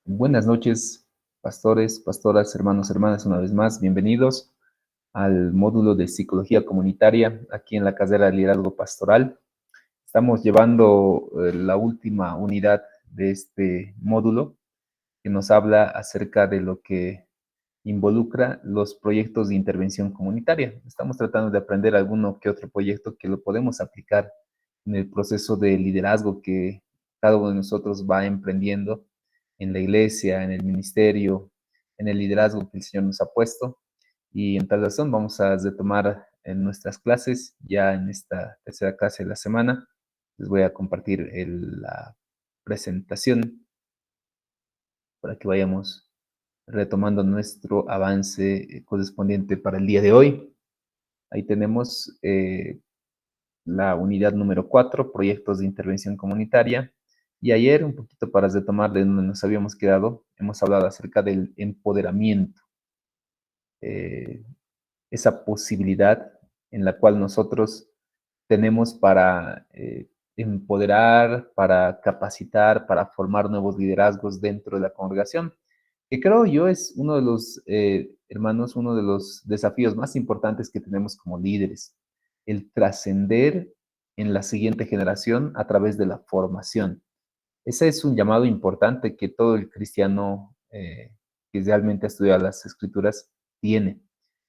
Buenas noches, pastores, pastoras, hermanos, hermanas, una vez más, bienvenidos al módulo de Psicología Comunitaria aquí en la carrera de Liderazgo Pastoral. Estamos llevando la última unidad de este módulo que nos habla acerca de lo que involucra los proyectos de intervención comunitaria. Estamos tratando de aprender alguno que otro proyecto que lo podemos aplicar en el proceso de liderazgo que cada uno de nosotros va emprendiendo en la iglesia, en el ministerio, en el liderazgo que el Señor nos ha puesto. Y en tal razón vamos a retomar en nuestras clases, ya en esta tercera clase de la semana. Les voy a compartir la presentación para que vayamos retomando nuestro avance correspondiente para el día de hoy. Ahí tenemos la unidad número 4, proyectos de intervención comunitaria. Y ayer, un poquito para retomar de donde nos habíamos quedado, hemos hablado acerca del empoderamiento, eh, esa posibilidad en la cual nosotros tenemos para empoderar, para capacitar, para formar nuevos liderazgos dentro de la congregación, que creo yo es uno de los, hermanos, uno de los desafíos más importantes que tenemos como líderes, el trascender en la siguiente generación a través de la formación. Ese es un llamado importante que todo el cristiano que realmente ha estudiado las escrituras tiene,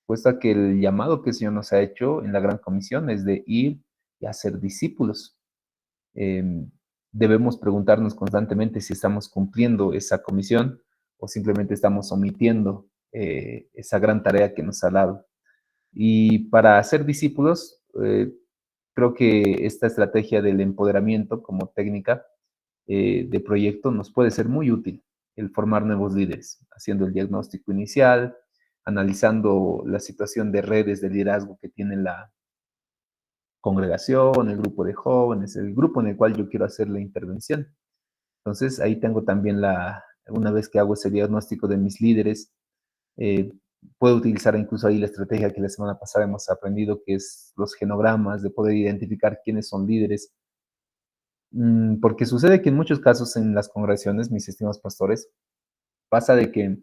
puesto que el llamado que el Señor nos ha hecho en la Gran Comisión es de ir y hacer discípulos. Eh, Debemos preguntarnos constantemente si estamos cumpliendo esa comisión o simplemente estamos omitiendo esa gran tarea que nos ha dado. Y para hacer discípulos, creo que esta estrategia del empoderamiento como técnica de proyecto nos puede ser muy útil el formar nuevos líderes, haciendo el diagnóstico inicial, analizando la situación de redes de liderazgo que tiene la congregación, el grupo de jóvenes, el grupo en el cual yo quiero hacer la intervención. Entonces, ahí tengo también una vez que hago ese diagnóstico de mis líderes, eh, puedo utilizar incluso ahí la estrategia que la semana pasada hemos aprendido, que es los genogramas, de poder identificar quiénes son líderes. Porque sucede que en muchos casos en las congregaciones, mis estimados pastores, pasa de que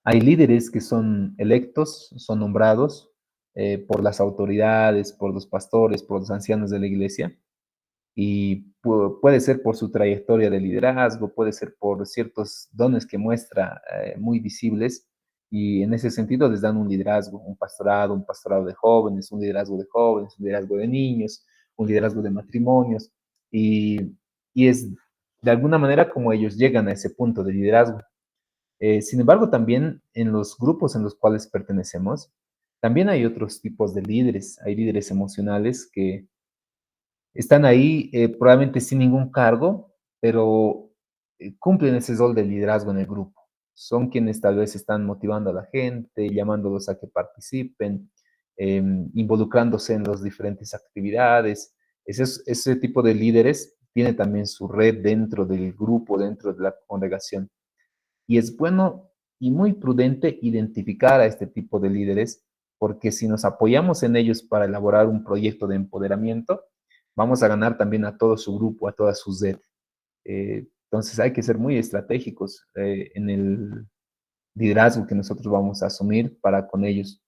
hay líderes que son electos, son nombrados por las autoridades, por los pastores, por los ancianos de la iglesia, y puede ser por su trayectoria de liderazgo, puede ser por ciertos dones que muestra muy visibles, y en ese sentido les dan un liderazgo, un pastorado de jóvenes, un liderazgo de niños, un liderazgo de matrimonios, y, y es de alguna manera como ellos llegan a ese punto de liderazgo. Sin embargo, también en los grupos en los cuales pertenecemos, también hay otros tipos de líderes. Hay líderes emocionales que están ahí probablemente sin ningún cargo, pero cumplen ese rol de liderazgo en el grupo. Son quienes tal vez están motivando a la gente, llamándolos a que participen, involucrándose en las diferentes actividades. Ese tipo de líderes tiene también su red dentro del grupo, dentro de la congregación. Y es bueno y muy prudente identificar a este tipo de líderes, porque si nos apoyamos en ellos para elaborar un proyecto de empoderamiento, vamos a ganar también a todo su grupo, a toda su red. Entonces hay que ser muy estratégicos en el liderazgo que nosotros vamos a asumir para con ellos.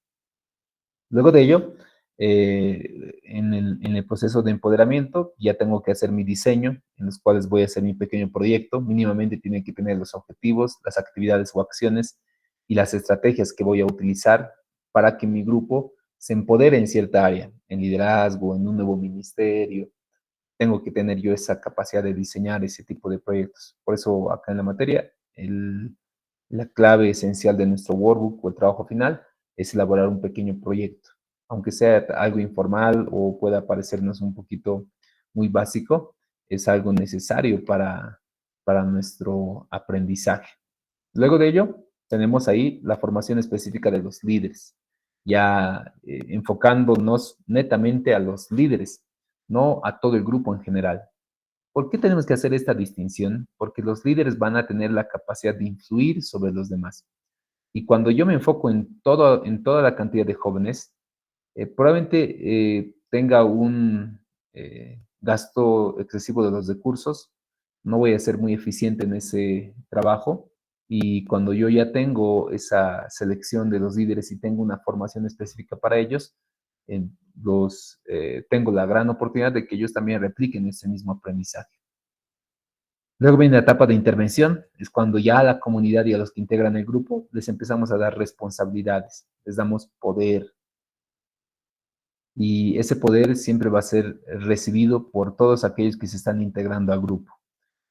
Luego de ello, en el proceso de empoderamiento, ya tengo que hacer mi diseño, en los cuales voy a hacer mi pequeño proyecto. Mínimamente tiene que tener los objetivos, las actividades o acciones y las estrategias que voy a utilizar para que mi grupo se empodere en cierta área, en liderazgo, en un nuevo ministerio. Tengo que tener yo esa capacidad de diseñar ese tipo de proyectos. Por eso acá en la materia, la clave esencial de nuestro workbook o el trabajo final es elaborar un pequeño proyecto, aunque sea algo informal o pueda parecernos un poquito muy básico, es algo necesario para nuestro aprendizaje. Luego de ello, tenemos ahí la formación específica de los líderes, ya enfocándonos netamente a los líderes, no a todo el grupo en general. ¿Por qué tenemos que hacer esta distinción? Porque los líderes van a tener la capacidad de influir sobre los demás. Y cuando yo me enfoco en toda la cantidad de jóvenes, probablemente tenga un gasto excesivo de los recursos, no voy a ser muy eficiente en ese trabajo. Y cuando yo ya tengo esa selección de los líderes y tengo una formación específica para ellos, tengo la gran oportunidad de que ellos también repliquen ese mismo aprendizaje. Luego viene la etapa de intervención, es cuando ya a la comunidad y a los que integran el grupo les empezamos a dar responsabilidades, les damos poder, y ese poder siempre va a ser recibido por todos aquellos que se están integrando al grupo.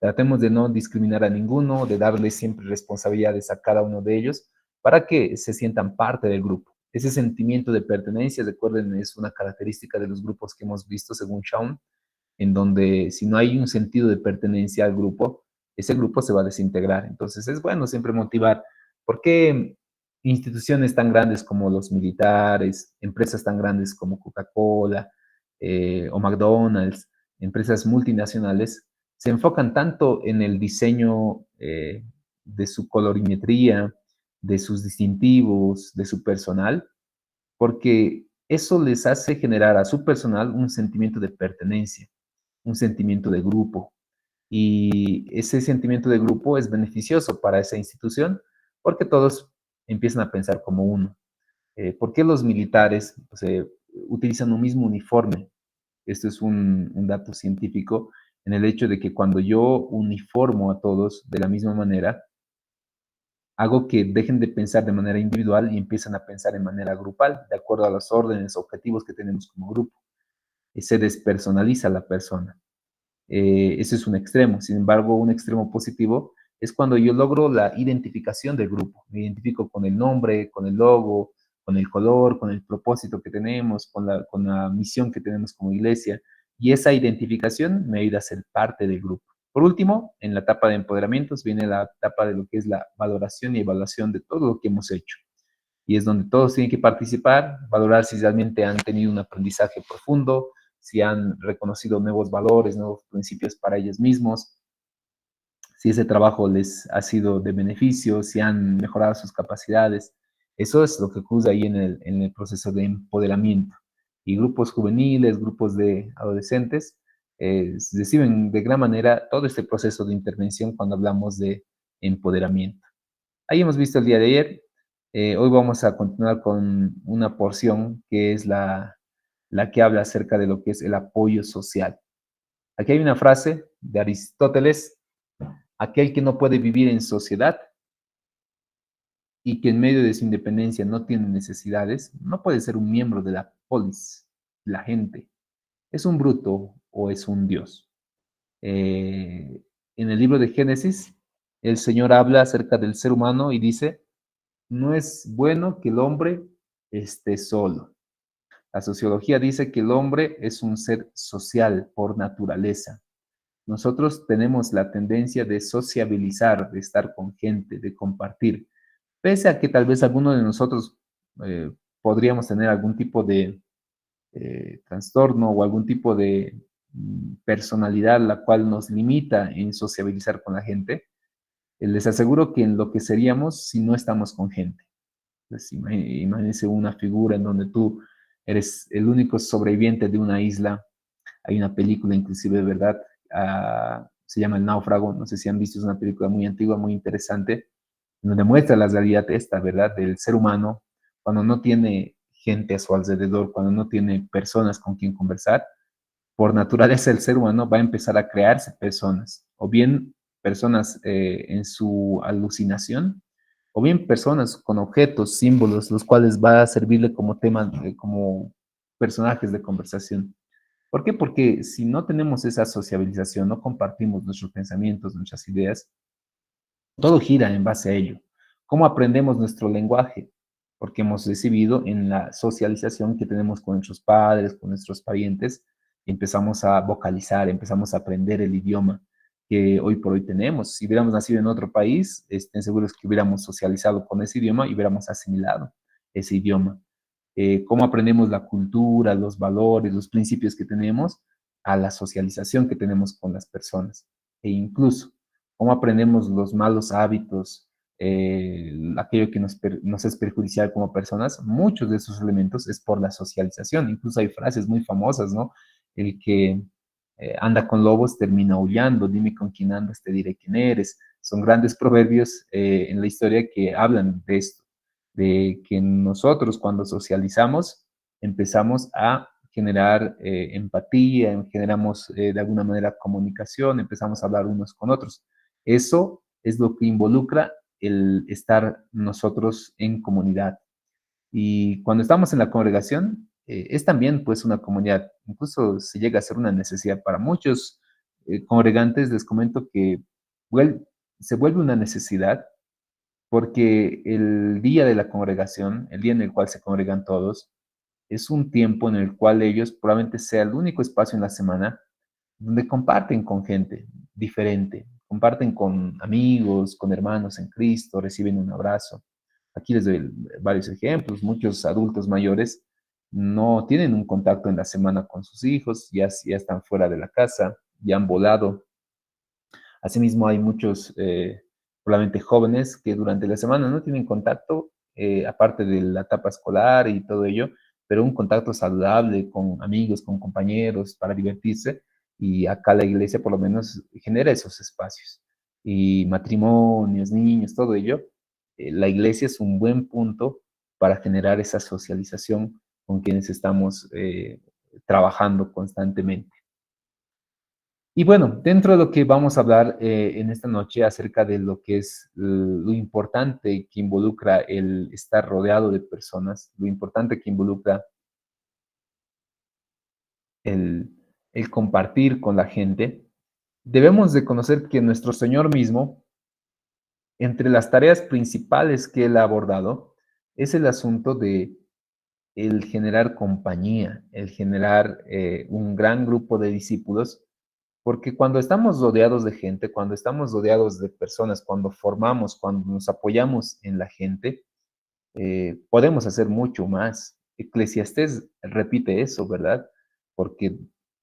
Tratemos de no discriminar a ninguno, de darles siempre responsabilidades a cada uno de ellos para que se sientan parte del grupo. Ese sentimiento de pertenencia, recuerden, es una característica de los grupos que hemos visto según Shawn, en donde si no hay un sentido de pertenencia al grupo, ese grupo se va a desintegrar. Entonces es bueno siempre motivar. ¿Por qué instituciones tan grandes como los militares, empresas tan grandes como Coca-Cola o McDonald's, empresas multinacionales, se enfocan tanto en el diseño de su colorimetría, de sus distintivos, de su personal? Porque eso les hace generar a su personal un sentimiento de pertenencia, un sentimiento de grupo. Y ese sentimiento de grupo es beneficioso para esa institución porque todos empiezan a pensar como uno. ¿Por qué los militares pues, utilizan un mismo uniforme? Esto es un dato científico en el hecho de que cuando yo uniformo a todos de la misma manera, hago que dejen de pensar de manera individual y empiezan a pensar en manera grupal, de acuerdo a los órdenes, objetivos que tenemos como grupo. Y se despersonaliza la persona. Ese es un extremo. Sin embargo, un extremo positivo es cuando yo logro la identificación del grupo. Me identifico con el nombre, con el logo, con el color, con el propósito que tenemos, con la misión que tenemos como iglesia. Y esa identificación me ayuda a ser parte del grupo. Por último, en la etapa de empoderamientos viene la etapa de lo que es la valoración y evaluación de todo lo que hemos hecho. Y es donde todos tienen que participar, valorar si realmente han tenido un aprendizaje profundo, si han reconocido nuevos valores, nuevos principios para ellos mismos, si ese trabajo les ha sido de beneficio, si han mejorado sus capacidades. Eso es lo que ocurre ahí en el proceso de empoderamiento. Y grupos juveniles, grupos de adolescentes, reciben de gran manera todo este proceso de intervención cuando hablamos de empoderamiento. Ahí hemos visto el día de ayer. Hoy vamos a continuar con una porción que es la que habla acerca de lo que es el apoyo social. Aquí hay una frase de Aristóteles: aquel que no puede vivir en sociedad y que en medio de su independencia no tiene necesidades, no puede ser un miembro de la polis, la gente. ¿Es un bruto o es un dios? En el libro de Génesis, el Señor habla acerca del ser humano y dice: no es bueno que el hombre esté solo. La sociología dice que el hombre es un ser social por naturaleza. Nosotros tenemos la tendencia de sociabilizar, de estar con gente, de compartir. Pese a que tal vez alguno de nosotros podríamos tener algún tipo de trastorno o algún tipo de personalidad la cual nos limita en sociabilizar con la gente, les aseguro que en lo que seríamos si no estamos con gente. Pues imagínense una figura en donde tú eres el único sobreviviente de una isla. Hay una película inclusive, ¿verdad? Se llama El Náufrago, no sé si han visto, es una película muy antigua, muy interesante, donde muestra la realidad esta, ¿verdad? Del ser humano, cuando no tiene gente a su alrededor, cuando no tiene personas con quien conversar, por naturaleza el ser humano va a empezar a crearse personas, o bien personas en su alucinación, o bien personas con objetos, símbolos, los cuales va a servirle como tema, como personajes de conversación. ¿Por qué? Porque si no tenemos esa sociabilización, no compartimos nuestros pensamientos, nuestras ideas, todo gira en base a ello. ¿Cómo aprendemos nuestro lenguaje? Porque hemos recibido en la socialización que tenemos con nuestros padres, con nuestros parientes, empezamos a vocalizar, empezamos a aprender el idioma que hoy por hoy tenemos. Si hubiéramos nacido en otro país, estén seguros que hubiéramos socializado con ese idioma y hubiéramos asimilado ese idioma. ¿Cómo aprendemos la cultura, los valores, los principios que tenemos? A la socialización que tenemos con las personas. E incluso cómo aprendemos los malos hábitos, aquello que nos es perjudicial como personas. Muchos de esos elementos es por la socialización. Incluso hay frases muy famosas, ¿no? El que anda con lobos, termina aullando, dime con quién andas, te diré quién eres. Son grandes proverbios en la historia que hablan de esto, de que nosotros cuando socializamos empezamos a generar empatía, generamos de alguna manera comunicación, empezamos a hablar unos con otros. Eso es lo que involucra el estar nosotros en comunidad. Y cuando estamos en la congregación, es también pues una comunidad, incluso se llega a ser una necesidad para muchos congregantes, les comento que vuel se vuelve una necesidad porque el día de la congregación, el día en el cual se congregan todos, es un tiempo en el cual ellos probablemente sea el único espacio en la semana donde comparten con gente diferente, comparten con amigos, con hermanos en Cristo, reciben un abrazo. Aquí les doy varios ejemplos. Muchos adultos mayores no tienen un contacto en la semana con sus hijos, ya están fuera de la casa, ya han volado. Asimismo, hay muchos, probablemente jóvenes, que durante la semana no tienen contacto, aparte de la etapa escolar y todo ello, pero un contacto saludable con amigos, con compañeros, para divertirse. Y acá la iglesia por lo menos genera esos espacios. Y matrimonios, niños, todo ello, la iglesia es un buen punto para generar esa socialización con quienes estamos trabajando constantemente. Y bueno, dentro de lo que vamos a hablar en esta noche acerca de lo que es lo importante que involucra el estar rodeado de personas, lo importante que involucra el, el compartir con la gente, debemos de conocer que nuestro Señor mismo, entre las tareas principales que Él ha abordado, es el asunto de el generar compañía, el generar un gran grupo de discípulos. Porque cuando estamos rodeados de gente, cuando estamos rodeados de personas, cuando formamos, cuando nos apoyamos en la gente, podemos hacer mucho más. Eclesiastés repite eso, ¿verdad? Porque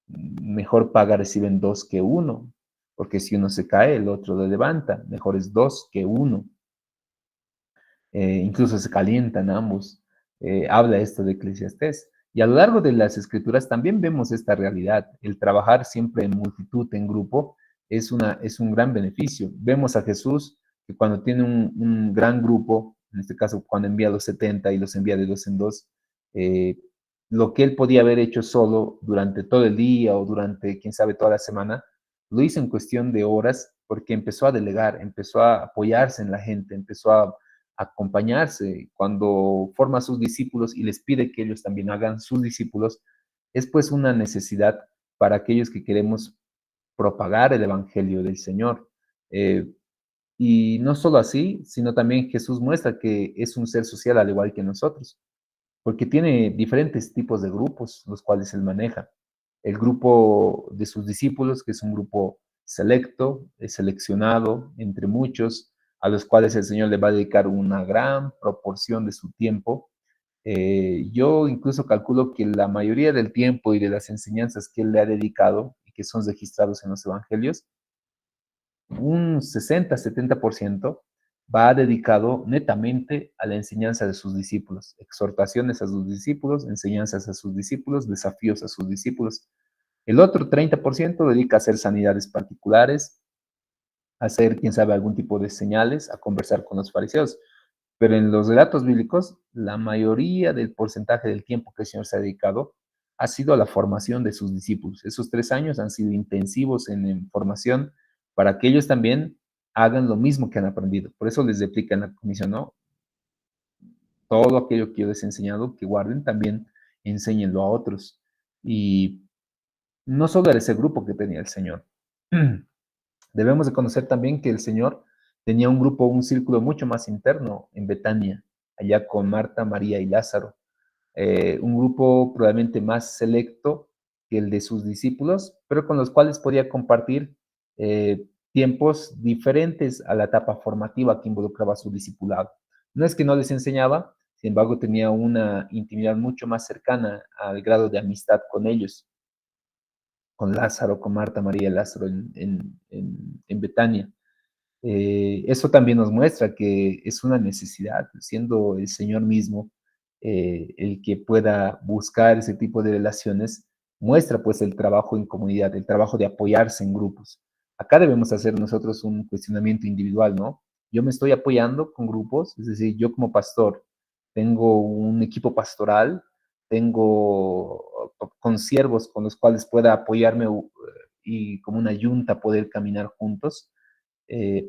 mejor paga reciben dos que uno, porque si uno se cae, el otro lo levanta. Mejor es dos que uno. Incluso se calientan ambos. Habla esto de Eclesiastés. Y a lo largo de las escrituras también vemos esta realidad. El trabajar siempre en multitud, en grupo, es un gran beneficio. Vemos a Jesús que cuando tiene un gran grupo, en este caso cuando envía a los 70 y los envía de dos en dos, eh, lo que él podía haber hecho solo durante todo el día o durante, quién sabe, toda la semana, lo hizo en cuestión de horas porque empezó a delegar, empezó a apoyarse en la gente, empezó a acompañarse. Cuando forma a sus discípulos y les pide que ellos también hagan sus discípulos, es pues una necesidad para aquellos que queremos propagar el Evangelio del Señor. Eh, y no solo así, sino también Jesús muestra que es un ser social al igual que nosotros, porque tiene diferentes tipos de grupos, los cuales él maneja. El grupo de sus discípulos, que es un grupo selecto, seleccionado entre muchos, a los cuales el Señor le va a dedicar una gran proporción de su tiempo. Yo incluso calculo que la mayoría del tiempo y de las enseñanzas que él le ha dedicado y que son registrados en los evangelios, un 60-70% va dedicado netamente a la enseñanza de sus discípulos, exhortaciones a sus discípulos, enseñanzas a sus discípulos, desafíos a sus discípulos. El otro 30% dedica a hacer sanidades particulares, a hacer, quién sabe, algún tipo de señales, a conversar con los fariseos. Pero en los relatos bíblicos, la mayoría del porcentaje del tiempo que el Señor se ha dedicado ha sido a la formación de sus discípulos. Esos 3 años han sido intensivos en formación para que ellos también hagan lo mismo que han aprendido. Por eso les explica en la comisión, ¿no? Todo aquello que yo les he enseñado, que guarden, también enséñenlo a otros. Y no solo era ese grupo que tenía el Señor. Debemos de conocer también que el Señor tenía un grupo, un círculo mucho más interno en Betania, allá con Marta, María y Lázaro. Un grupo probablemente más selecto que el de sus discípulos, pero con los cuales podía compartir tiempos diferentes a la etapa formativa que involucraba su discipulado. No es que no les enseñaba, sin embargo tenía una intimidad mucho más cercana al grado de amistad con ellos, con Lázaro, con Marta, María y Lázaro en Betania. Eso también nos muestra que es una necesidad, siendo el Señor mismo el que pueda buscar ese tipo de relaciones, muestra pues el trabajo en comunidad, el trabajo de apoyarse en grupos. Acá debemos hacer nosotros un cuestionamiento individual, ¿no? Yo me estoy apoyando con grupos, es decir, yo como pastor tengo un equipo pastoral, tengo consiervos con los cuales pueda apoyarme y como una yunta poder caminar juntos,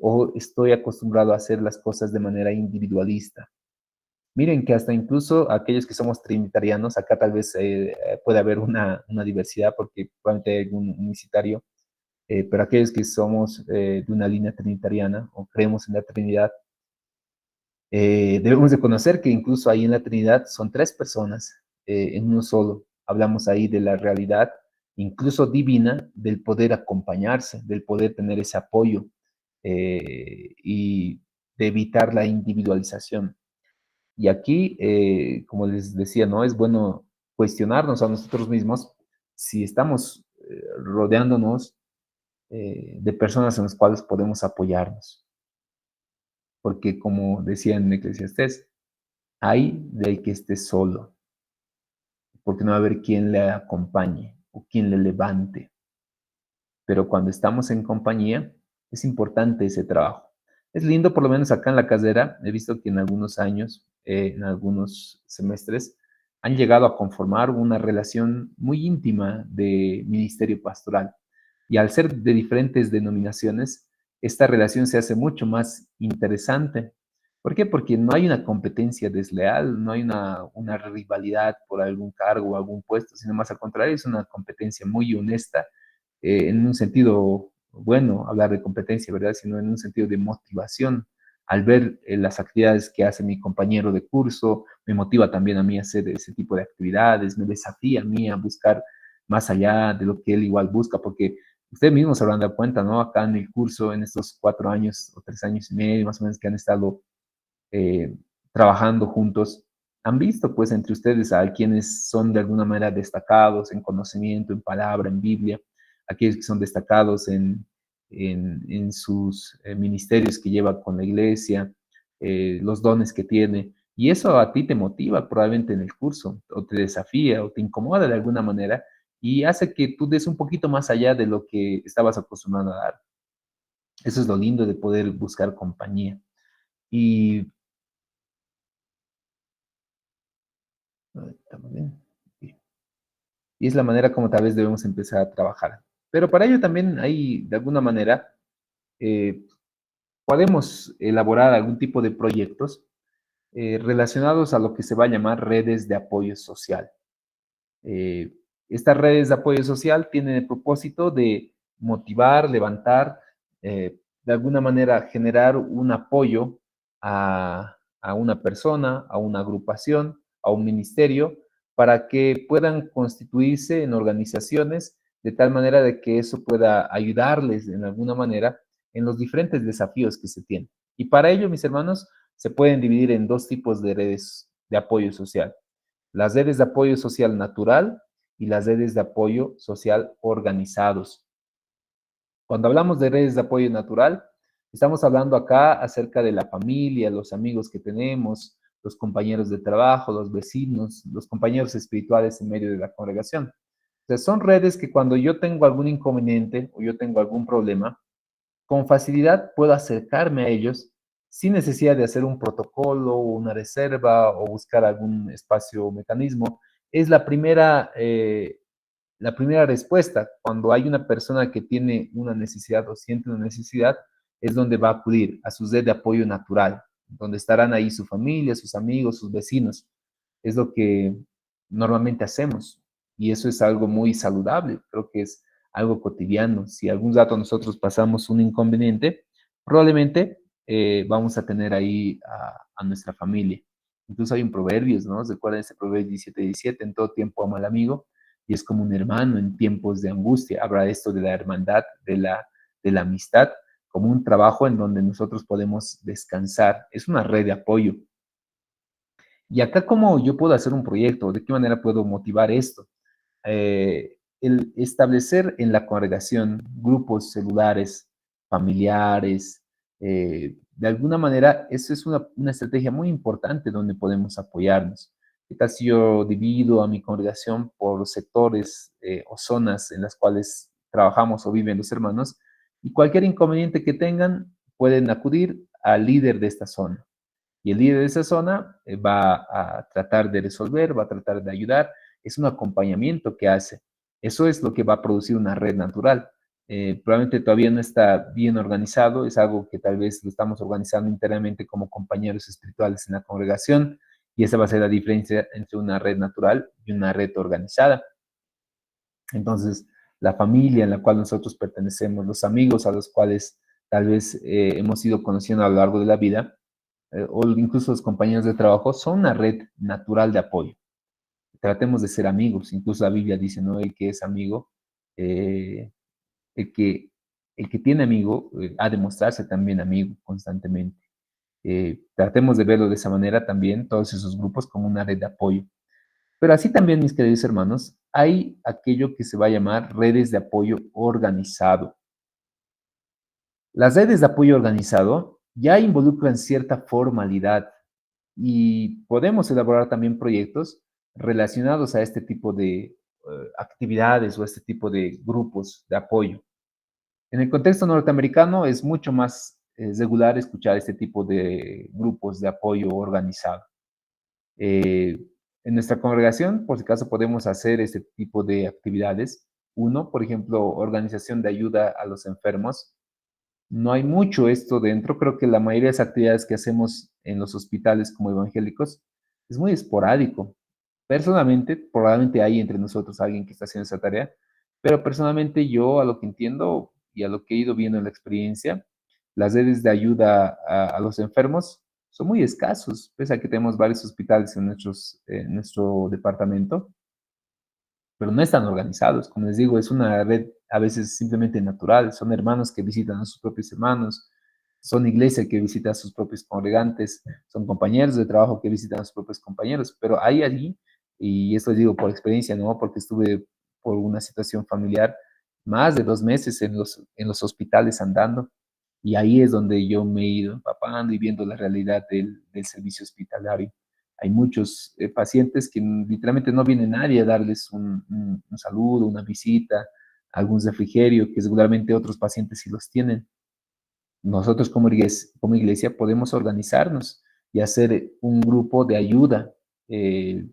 o estoy acostumbrado a hacer las cosas de manera individualista. Miren que hasta incluso aquellos que somos trinitarianos, acá tal vez puede haber una diversidad porque probablemente hay algún unicitario, pero aquellos que somos de una línea trinitariana o creemos en la Trinidad, debemos de conocer que incluso ahí en la Trinidad son tres personas en uno solo. Hablamos ahí de la realidad, incluso divina, del poder acompañarse, del poder tener ese apoyo y de evitar la individualización. Y aquí, como les decía, ¿no? Es bueno cuestionarnos a nosotros mismos si estamos rodeándonos de personas en las cuales podemos apoyarnos. Porque como decía en Eclesiastés, hay del que esté solo, porque no va a haber quien le acompañe o quien le levante. Pero cuando estamos en compañía, es importante ese trabajo. Es lindo, por lo menos acá en la casera, he visto que en algunos años, en algunos semestres, han llegado a conformar una relación muy íntima de ministerio pastoral. Y al ser de diferentes denominaciones, esta relación se hace mucho más interesante. ¿Por qué? Porque no hay una competencia desleal, no hay una rivalidad por algún cargo o algún puesto, sino más al contrario, es una competencia muy honesta en un sentido, bueno, hablar de competencia, ¿verdad? Sino en un sentido de motivación. Al ver las actividades que hace mi compañero de curso, me motiva también a mí a hacer ese tipo de actividades, me desafía a mí a buscar más allá de lo que él igual busca, porque ustedes mismos se habrán dado cuenta, ¿no? Acá en el curso, en estos 4 años o 3 años y medio, más o menos, que han estado eh, trabajando juntos, han visto pues entre ustedes a quienes son de alguna manera destacados en conocimiento, en palabra, en Biblia, aquellos que son destacados en sus ministerios que lleva con la iglesia, los dones que tiene. Y eso a ti te motiva probablemente en el curso, o te desafía, o te incomoda de alguna manera, y hace que tú des un poquito más allá de lo que estabas acostumbrado a dar. Eso es lo lindo de poder buscar compañía. Y estamos bien. Y es la manera como tal vez debemos empezar a trabajar. Pero para ello también hay, de alguna manera, eh, podemos elaborar algún tipo de proyectos relacionados a lo que se va a llamar redes de apoyo social. Eh, Estas redes de apoyo social tienen el propósito de motivar, levantar, de alguna manera generar un apoyo a una persona, a una agrupación, a un ministerio, para que puedan constituirse en organizaciones de tal manera de que eso pueda ayudarles en alguna manera en los diferentes desafíos que se tienen. Y para ello, mis hermanos, se pueden dividir en dos tipos de redes de apoyo social: las redes de apoyo social natural y las redes de apoyo social organizados. Cuando hablamos de redes de apoyo natural, estamos hablando acá acerca de la familia, los amigos que tenemos, los compañeros de trabajo, los vecinos, los compañeros espirituales en medio de la congregación. Entonces, son redes que cuando yo tengo algún inconveniente o yo tengo algún problema, con facilidad puedo acercarme a ellos sin necesidad de hacer un protocolo o una reserva o buscar algún espacio o mecanismo. Es la primera respuesta. Cuando hay una persona que tiene una necesidad o siente una necesidad, es donde va a acudir a su red de apoyo natural, donde estarán ahí su familia, sus amigos, sus vecinos. Es lo que normalmente hacemos y eso es algo muy saludable. Creo que es algo cotidiano. Si algún rato nosotros pasamos un inconveniente, probablemente vamos a tener ahí a nuestra familia. Incluso hay un proverbio, ¿no? ¿Recuerdan ese proverbio 17:17? En todo tiempo ama al amigo y es como un hermano en tiempos de angustia. Habla esto de la hermandad, de la amistad, como un trabajo en donde nosotros podemos descansar. Es una red de apoyo. Y acá, ¿cómo yo puedo hacer un proyecto? ¿De qué manera puedo motivar esto? El establecer en la congregación grupos celulares, familiares, de alguna manera, eso es una estrategia muy importante donde podemos apoyarnos. ¿Qué tal si yo divido a mi congregación por sectores o zonas en las cuales trabajamos o viven los hermanos? Y cualquier inconveniente que tengan, pueden acudir al líder de esta zona. Y el líder de esa zona va a tratar de resolver, va a tratar de ayudar. Es un acompañamiento que hace. Eso es lo que va a producir una red natural. Probablemente todavía no está bien organizado, es algo que tal vez lo estamos organizando internamente como compañeros espirituales en la congregación, y esa va a ser la diferencia entre una red natural y una red organizada. Entonces, la familia en la cual nosotros pertenecemos, los amigos a los cuales tal vez hemos ido conociendo a lo largo de la vida, o incluso los compañeros de trabajo, son una red natural de apoyo. Tratemos de ser amigos. Incluso la Biblia dice, ¿no? El que es amigo, eh, el, que, el que tiene amigo ha de mostrarse también amigo constantemente. Tratemos de verlo de esa manera también, todos esos grupos como una red de apoyo. Pero así también, mis queridos hermanos, hay aquello que se va a llamar redes de apoyo organizado. Las redes de apoyo organizado ya involucran cierta formalidad y podemos elaborar también proyectos relacionados a este tipo de actividades o este tipo de grupos de apoyo. En el contexto norteamericano es mucho más regular escuchar este tipo de grupos de apoyo organizado. Eh, en nuestra congregación, por si acaso, podemos hacer este tipo de actividades. Uno, por ejemplo, organización de ayuda a los enfermos. No hay mucho esto dentro. Creo que la mayoría de las actividades que hacemos en los hospitales como evangélicos es muy esporádico. Personalmente, probablemente hay entre nosotros alguien que está haciendo esa tarea, pero personalmente yo, a lo que entiendo y a lo que he ido viendo en la experiencia, las redes de ayuda a los enfermos son muy escasos, pese a que tenemos varios hospitales en nuestro departamento, pero no están organizados. Como les digo, es una red a veces simplemente natural. Son hermanos que visitan a sus propios hermanos, son iglesia que visita a sus propios congregantes, son compañeros de trabajo que visitan a sus propios compañeros, pero hay allí, y esto digo por experiencia, ¿no? Porque estuve por una situación familiar más de 2 meses en los hospitales andando, y ahí es donde yo me he ido empapando y viendo la realidad del servicio hospitalario. Hay muchos pacientes que literalmente no viene nadie a darles un saludo, una visita, algún refrigerio, que regularmente otros pacientes sí los tienen. Nosotros como iglesia podemos organizarnos y hacer un grupo de ayuda eh,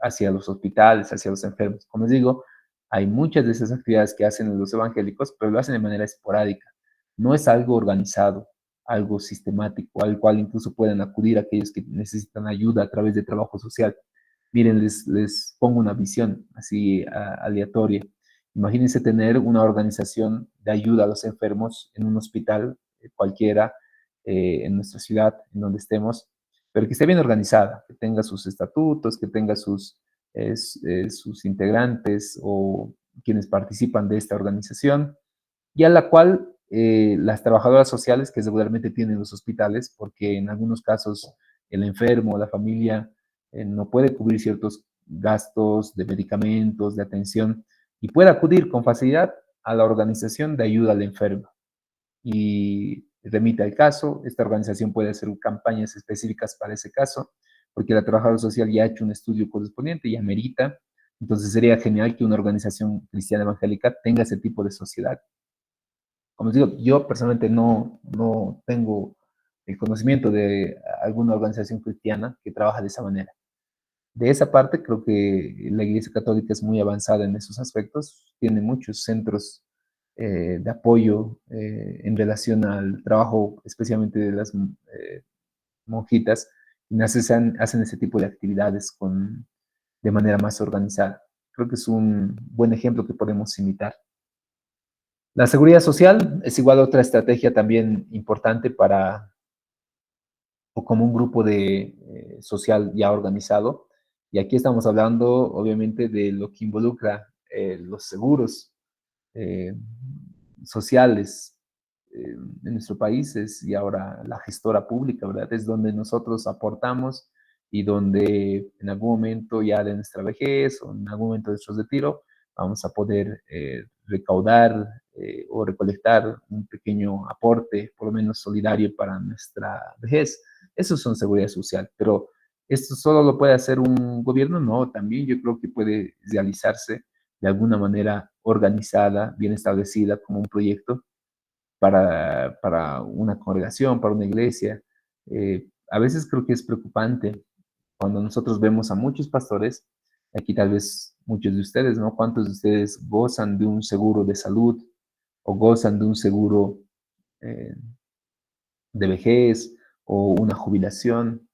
hacia los hospitales, hacia los enfermos. Como les digo, hay muchas de esas actividades que hacen los evangélicos, pero lo hacen de manera esporádica. No es algo organizado, algo sistemático, al cual incluso pueden acudir aquellos que necesitan ayuda a través de trabajo social. Miren, les pongo una visión así aleatoria. Imagínense tener una organización de ayuda a los enfermos en un hospital cualquiera en nuestra ciudad, en donde estemos, pero que esté bien organizada, que tenga sus estatutos, que tenga sus integrantes o quienes participan de esta organización, y a la cual las trabajadoras sociales que regularmente tienen los hospitales, porque en algunos casos el enfermo o la familia no puede cubrir ciertos gastos de medicamentos, de atención, y puede acudir con facilidad a la organización de ayuda al enfermo y remite al caso. Esta organización puede hacer campañas específicas para ese caso, porque la trabajadora social ya ha hecho un estudio correspondiente, ya merita. Entonces sería genial que una organización cristiana evangélica tenga ese tipo de sociedad. Como les digo, yo personalmente no tengo el conocimiento de alguna organización cristiana que trabaja de esa manera. De esa parte, creo que la Iglesia Católica es muy avanzada en esos aspectos, tiene muchos centros de apoyo en relación al trabajo, especialmente de las monjitas, y hacen ese tipo de actividades de manera más organizada. Creo que es un buen ejemplo que podemos imitar. La seguridad social es igual otra estrategia también importante o como un grupo social ya organizado. Y aquí estamos hablando, obviamente, de lo que involucra los seguros eh, sociales en nuestro país y ahora la gestora pública, ¿verdad? Es donde nosotros aportamos y donde en algún momento ya de nuestra vejez o en algún momento de nuestro retiro vamos a poder recaudar o recolectar un pequeño aporte, por lo menos solidario, para nuestra vejez. Eso es una seguridad social, pero ¿Esto solo lo puede hacer un gobierno? No, también yo creo que puede realizarse de alguna manera organizada, bien establecida, como un proyecto para una congregación, para una iglesia. A veces creo que es preocupante cuando nosotros vemos a muchos pastores, aquí tal vez muchos de ustedes, ¿no? ¿Cuántos de ustedes gozan de un seguro de salud o gozan de un seguro eh, de vejez o una jubilación?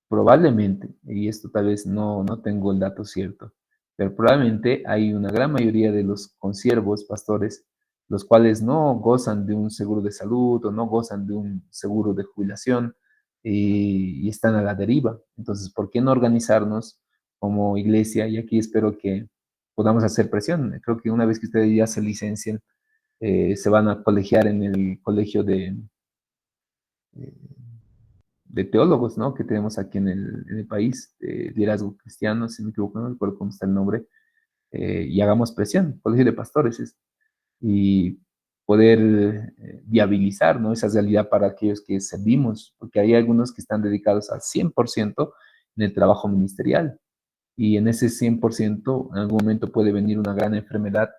Probablemente, y esto tal vez no tengo el dato cierto, pero probablemente hay una gran mayoría de los consiervos, pastores, los cuales no gozan de un seguro de salud o no gozan de un seguro de jubilación y están a la deriva. Entonces, ¿por qué no organizarnos como iglesia? Y aquí espero que podamos hacer presión. Creo que una vez que ustedes ya se licencien, se van a colegiar en el colegio eh, de teólogos, ¿no? Que tenemos aquí en el país, de liderazgo cristiano, si no me equivoco, no recuerdo cómo está el nombre, y hagamos presión, colegio de pastores, y poder viabilizar, ¿no? Esa realidad para aquellos que servimos, porque hay algunos que están dedicados al 100% en el trabajo ministerial, y en ese 100% en algún momento puede venir una gran enfermedad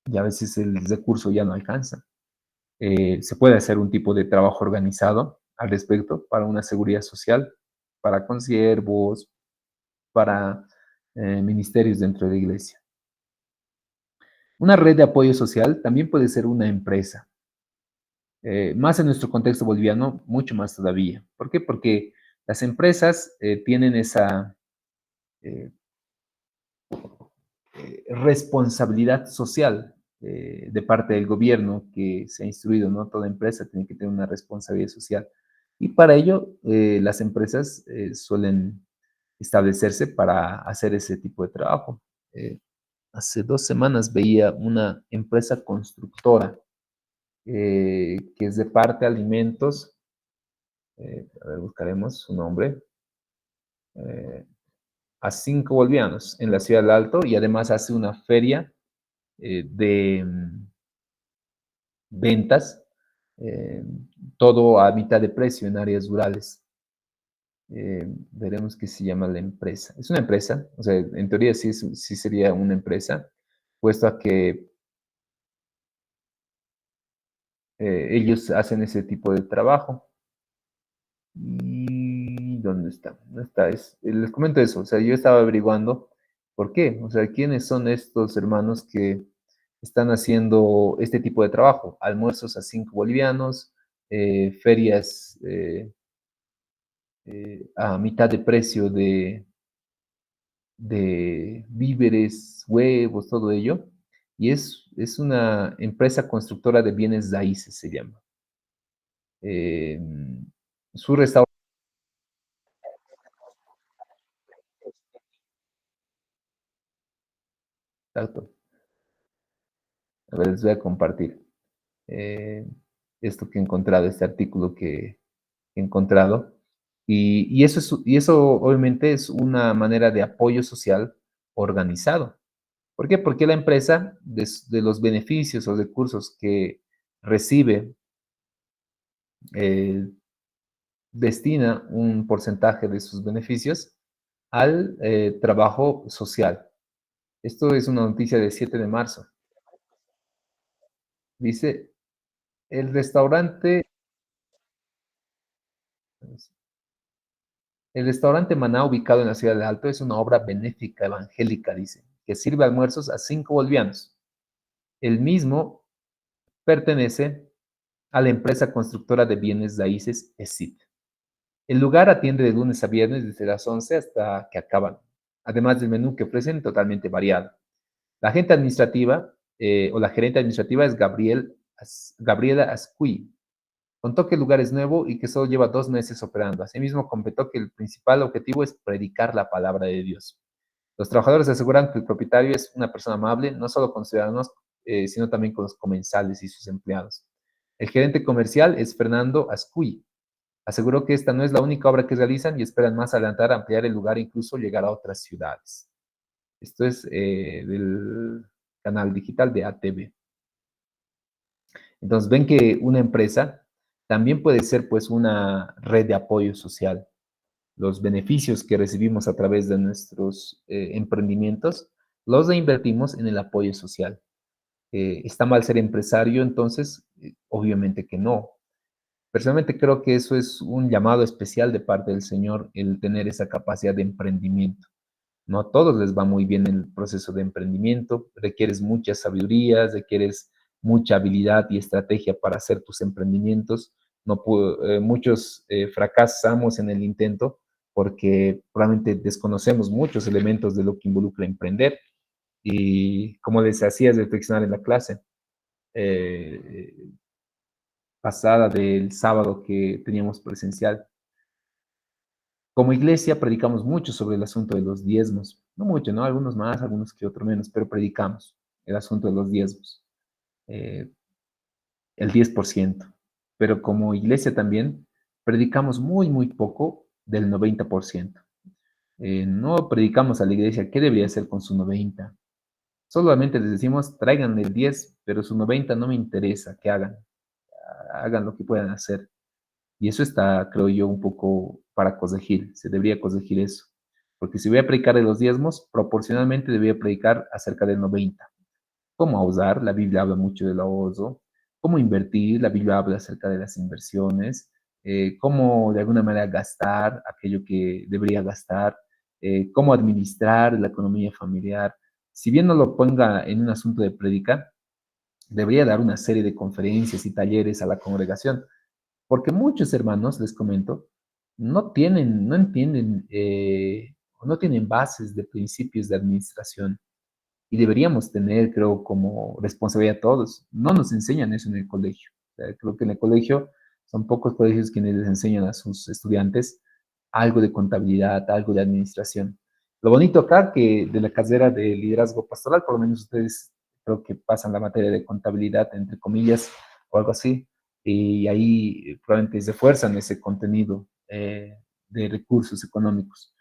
y a veces el recurso ya no alcanza. Se puede hacer un tipo de trabajo organizado al respecto para una seguridad social, para consiervos, para ministerios dentro de la iglesia. Una red de apoyo social también puede ser una empresa, más en nuestro contexto boliviano, mucho más todavía. ¿Por qué? Porque las empresas tienen esa eh, responsabilidad social de parte del gobierno que se ha instruido, ¿no? Toda empresa tiene que tener una responsabilidad social. Y para ello, las empresas suelen establecerse para hacer ese tipo de trabajo. Eh, Hace 2 semanas veía una empresa constructora que es de parte alimentos, a ver, buscaremos su nombre, eh, a 5 bolivianos en la ciudad del Alto y además hace una feria de ventas, eh, todo a mitad de precio en áreas rurales. Veremos qué se llama la empresa. Es una empresa, o sea, en teoría sí, sí sería una empresa, puesto a que ellos hacen ese tipo de trabajo. ¿Y dónde está? No está. Les comento eso, o sea, yo estaba averiguando por qué, o sea, quiénes son estos hermanos que están haciendo este tipo de trabajo, almuerzos a 5 bolivianos, ferias a mitad de precio de víveres, huevos, todo ello. Y es una empresa constructora de bienes raíces, se llama. Eh, su restaurante, a ver, les voy a compartir eh, esto que he encontrado, este artículo que he encontrado. Y eso obviamente es una manera de apoyo social organizado. ¿Por qué? Porque la empresa, de los beneficios o recursos que recibe, eh, destina un porcentaje de sus beneficios al trabajo social. Esto es una noticia del 7 de marzo. Dice, el restaurante, el restaurante Maná, ubicado en la ciudad de Alto, es una obra benéfica evangélica, dice, que sirve almuerzos a 5 bolivianos. El mismo pertenece a la empresa constructora de bienes raíces ESIT. El lugar atiende de lunes a viernes desde las 11 hasta que acaban, además del menú que ofrecen totalmente variado. La agente administrativa o la gerente administrativa es Gabriela Ascui. Contó que el lugar es nuevo y que solo lleva 2 meses operando. Asimismo, comentó que el principal objetivo es predicar la palabra de Dios. Los trabajadores aseguran que el propietario es una persona amable, no solo con ciudadanos, sino también con los comensales y sus empleados. El gerente comercial es Fernando Ascuy. Aseguró que esta no es la única obra que realizan y esperan más adelantar, ampliar el lugar e incluso llegar a otras ciudades. Esto es del canal digital de ATV. Entonces ven que una empresa también puede ser pues una red de apoyo social. los beneficios que recibimos a través de nuestros emprendimientos, los reinvertimos en el apoyo social. ¿Está mal ser empresario? Entonces, obviamente que no. Personalmente creo que eso es un llamado especial de parte del Señor, el tener esa capacidad de emprendimiento. No a todos les va muy bien el proceso de emprendimiento, requieres mucha sabiduría, requieres mucha habilidad y estrategia para hacer tus emprendimientos. No muchos fracasamos en el intento porque probablemente desconocemos muchos elementos de lo que involucra emprender. Y como les hacías reflexionar en la clase eh, pasada del sábado que teníamos presencial, como iglesia predicamos mucho sobre el asunto de los diezmos. No mucho, ¿no? Algunos más, algunos que otros menos, pero predicamos el asunto de los diezmos, eh, el 10%. Pero como iglesia también predicamos muy, muy poco del 90%. No predicamos a la iglesia qué debería hacer con su 90. Solamente les decimos, traigan el 10, pero su 90 no me interesa que hagan. Hagan lo que puedan hacer. Y eso está, creo yo, un poco para corregir. Se debería corregir eso. Porque si voy a predicar de los diezmos, proporcionalmente debería predicar acerca del 90. Cómo ahorrar, la Biblia habla mucho del ahorro. Cómo invertir, la Biblia habla acerca de las inversiones. Cómo de alguna manera gastar aquello que debería gastar. Cómo administrar la economía familiar. Si bien no lo ponga en un asunto de predicar, debería dar una serie de conferencias y talleres a la congregación porque muchos hermanos, les comento, no entienden o no tienen bases de principios de administración. Y deberíamos tener, creo, como responsabilidad todos. No nos enseñan eso en el colegio. O sea, creo que en el colegio son pocos colegios quienes les enseñan a sus estudiantes algo de contabilidad, algo de administración. Lo bonito acá que de la carrera de liderazgo pastoral, por lo menos ustedes creo que pasan la materia de contabilidad, entre comillas, o algo así, y ahí probablemente se refuerzan ese contenido de recursos económicos.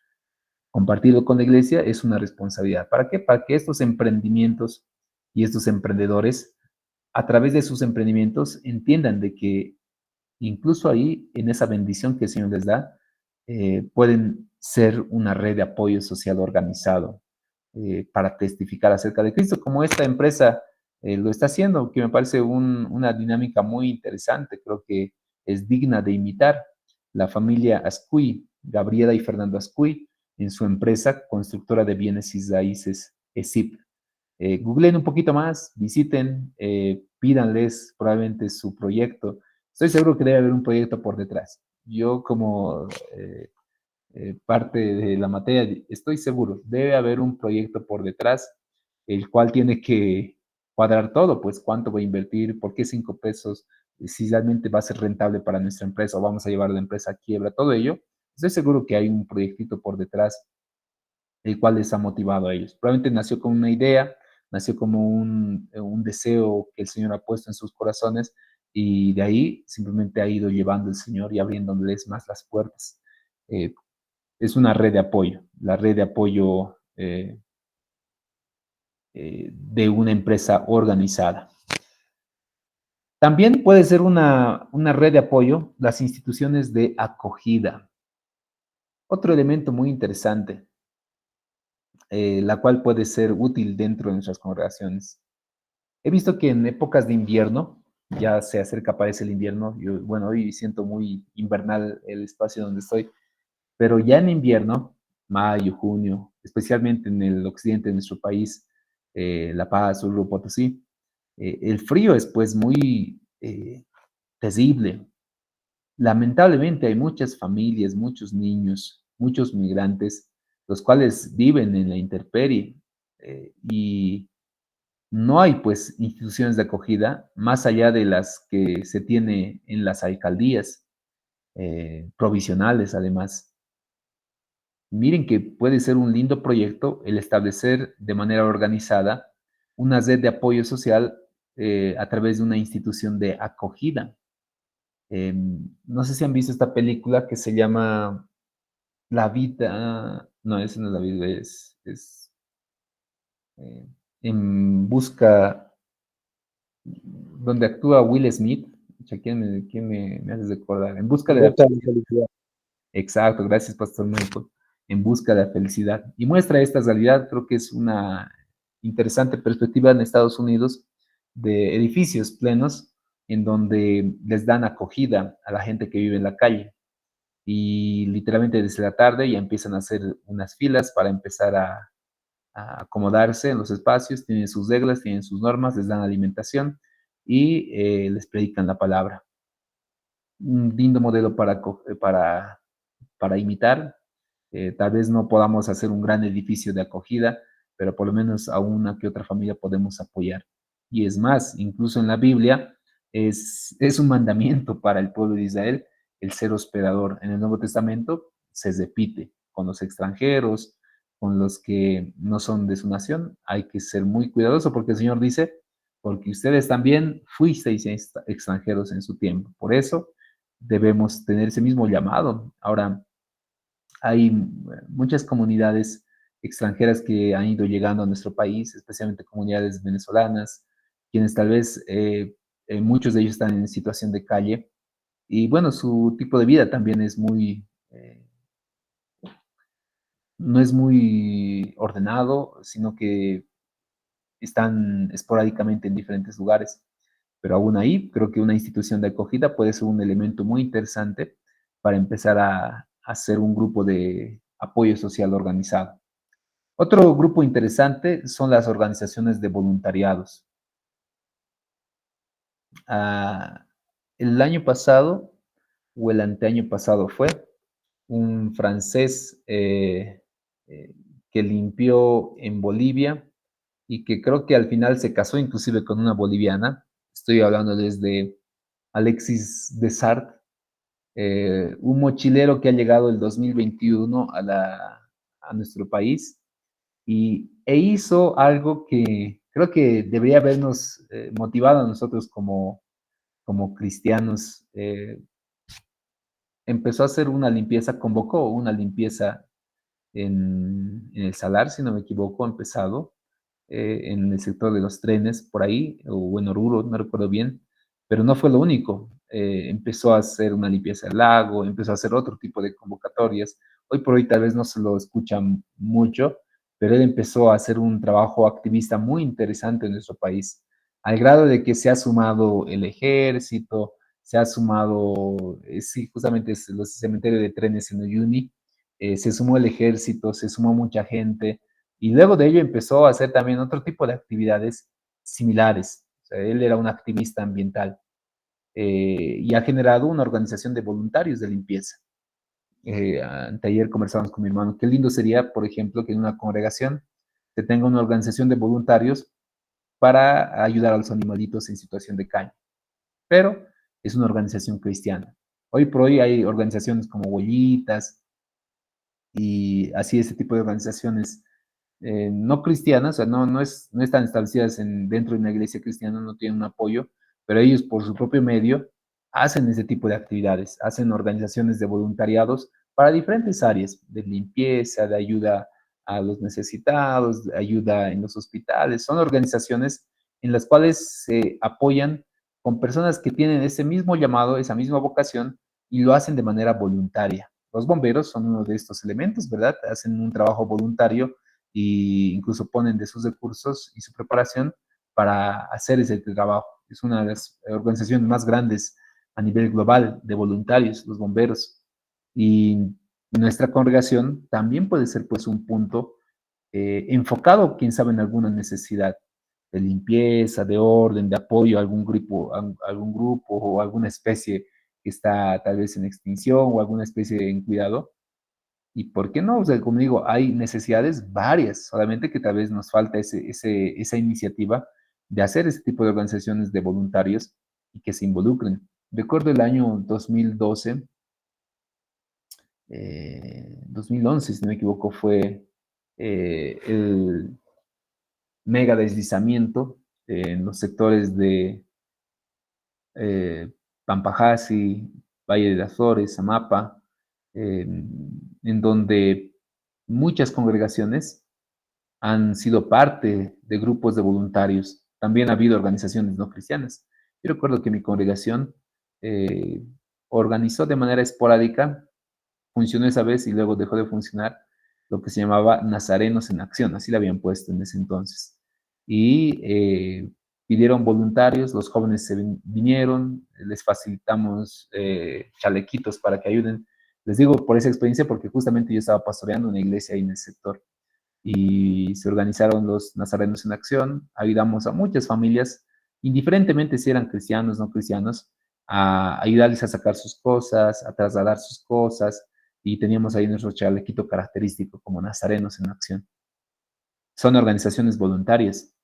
Compartirlo con la iglesia es una responsabilidad. ¿Para qué? Para que estos emprendimientos y estos emprendedores, a través de sus emprendimientos, entiendan de que incluso ahí, en esa bendición que el Señor les da, pueden ser una red de apoyo social organizado para testificar acerca de Cristo, como esta empresa lo está haciendo, que me parece una dinámica muy interesante, creo que es digna de imitar. La familia Ascuy, Gabriela y Fernando Ascuy, en su empresa constructora de bienes y raíces, ESIP. Googleen un poquito más, visiten, pídanles probablemente su proyecto. Estoy seguro que debe haber un proyecto por detrás. Yo como parte de la materia, estoy seguro, debe haber un proyecto por detrás, el cual tiene que cuadrar todo, pues cuánto voy a invertir, por qué 5 pesos, si realmente va a ser rentable para nuestra empresa o vamos a llevar la empresa a quiebra, todo ello. Estoy seguro que hay un proyectito por detrás el cual les ha motivado a ellos. Probablemente nació con una idea, nació como un deseo que el Señor ha puesto en sus corazones y de ahí simplemente ha ido llevando el Señor y abriéndoles más las puertas. Eh, es una red de apoyo, la red de apoyo de una empresa organizada. También puede ser una red de apoyo las instituciones de acogida. Otro elemento muy interesante, la cual puede ser útil dentro de nuestras congregaciones. He visto que en épocas de invierno, ya se acerca, parece el invierno, yo, bueno, hoy siento muy invernal el espacio donde estoy, pero ya en invierno, mayo, junio, especialmente en el occidente de nuestro país, La Paz, Oruro, Potosí, el frío es pues muy terrible. Lamentablemente hay muchas familias, muchos niños, muchos migrantes, los cuales viven en la intemperie y no hay pues instituciones de acogida más allá de las que se tiene en las alcaldías provisionales además. Miren que puede ser un lindo proyecto el establecer de manera organizada una red de apoyo social a través de una institución de acogida. No sé si han visto esta película que se llama La vida, no, esa no es La vida, es eh, En busca, donde actúa Will Smith. ¿Quién me hace recordar? En busca En de la busca de la felicidad. felicidad. Exacto, gracias, Pastor Michael. En busca de la felicidad. Y muestra esta realidad, creo que es una interesante perspectiva en Estados Unidos de edificios plenos en donde les dan acogida a la gente que vive en la calle. Y literalmente desde la tarde ya empiezan a hacer unas filas para empezar a acomodarse en los espacios, tienen sus reglas, tienen sus normas, les dan alimentación y les predican la palabra. Un lindo modelo para imitar. Tal vez no podamos hacer un gran edificio de acogida, pero por lo menos a una que otra familia podemos apoyar. Y es más, incluso en la Biblia es un mandamiento para el pueblo de Israel el ser hospedador. En el Nuevo Testamento se repite con los extranjeros, con los que no son de su nación. Hay que ser muy cuidadoso porque el Señor dice, porque ustedes también fuisteis extranjeros en su tiempo. Por eso debemos tener ese mismo llamado. Ahora, hay muchas comunidades extranjeras que han ido llegando a nuestro país, especialmente comunidades venezolanas, quienes tal vez muchos de ellos están en situación de calle y bueno, su tipo de vida también es no es muy ordenado, sino que están esporádicamente en diferentes lugares. Pero aún ahí, creo que una institución de acogida puede ser un elemento muy interesante para empezar a hacer un grupo de apoyo social organizado. Otro grupo interesante son las organizaciones de voluntariados. Ah, el año pasado, o el anteaño pasado fue, un francés que limpió en Bolivia y que creo que al final se casó inclusive con una boliviana. Estoy hablando desde Alexis Desart, un mochilero que ha llegado el 2021 a nuestro país e hizo algo que creo que debería habernos motivado a nosotros como cristianos. Empezó a hacer una limpieza, convocó una limpieza en el Salar, si no me equivoco, empezado, en el sector de los trenes, por ahí, o en Oruro, no recuerdo bien, pero no fue lo único. Empezó a hacer una limpieza del lago, empezó a hacer otro tipo de convocatorias. Hoy por hoy tal vez no se lo escuchan mucho, pero él empezó a hacer un trabajo activista muy interesante en nuestro país, al grado de que se ha sumado el ejército, se ha sumado, sí, justamente es el cementerio de trenes en Uyuni, se sumó el ejército, se sumó mucha gente, y luego de ello empezó a hacer también otro tipo de actividades similares. O sea, él era un activista ambiental y ha generado una organización de voluntarios de limpieza. Anteayer conversábamos con mi hermano, qué lindo sería, por ejemplo, que en una congregación se tenga una organización de voluntarios para ayudar a los animalitos en situación de calle. Pero es una organización cristiana. Hoy por hoy hay organizaciones como Huellitas y así este tipo de organizaciones no cristianas, o sea, no están establecidas dentro de una iglesia cristiana, no tienen un apoyo, pero ellos por su propio medio hacen ese tipo de actividades, hacen organizaciones de voluntariados para diferentes áreas, de limpieza, de ayuda a los necesitados, de ayuda en los hospitales. Son organizaciones en las cuales se apoyan con personas que tienen ese mismo llamado, esa misma vocación y lo hacen de manera voluntaria. Los bomberos son uno de estos elementos, ¿verdad? Hacen un trabajo voluntario e incluso ponen de sus recursos y su preparación para hacer ese trabajo. Es una de las organizaciones más grandes a nivel global de voluntarios, los bomberos. Y nuestra congregación también puede ser pues un punto enfocado, quién sabe, en alguna necesidad de limpieza, de orden, de apoyo a algún grupo o alguna especie que está tal vez en extinción o alguna especie en cuidado. ¿Y por qué no? O sea, como digo, hay necesidades varias, solamente que tal vez nos falta esa iniciativa de hacer ese tipo de organizaciones de voluntarios y que se involucren. Recuerdo el año 2012, 2011, si no me equivoco, fue el mega deslizamiento en los sectores de eh, Pampajasi, Valle de las Flores, Zamapa, eh, en donde muchas congregaciones han sido parte de grupos de voluntarios. También ha habido organizaciones no cristianas. Yo recuerdo que mi congregación eh, organizó de manera esporádica funcionó esa vez y luego dejó de funcionar, lo que se llamaba Nazarenos en Acción, así le habían puesto en ese entonces. Y pidieron voluntarios, los jóvenes se vinieron, les facilitamos chalequitos para que ayuden. Les digo por esa experiencia porque justamente yo estaba pastoreando una iglesia ahí en el sector y se organizaron los Nazarenos en Acción, ayudamos a muchas familias, indiferentemente si eran cristianos o no cristianos, a ayudarles a sacar sus cosas, a trasladar sus cosas, y teníamos ahí nuestro chalequito característico como Nazarenos en Acción. Son organizaciones voluntarias,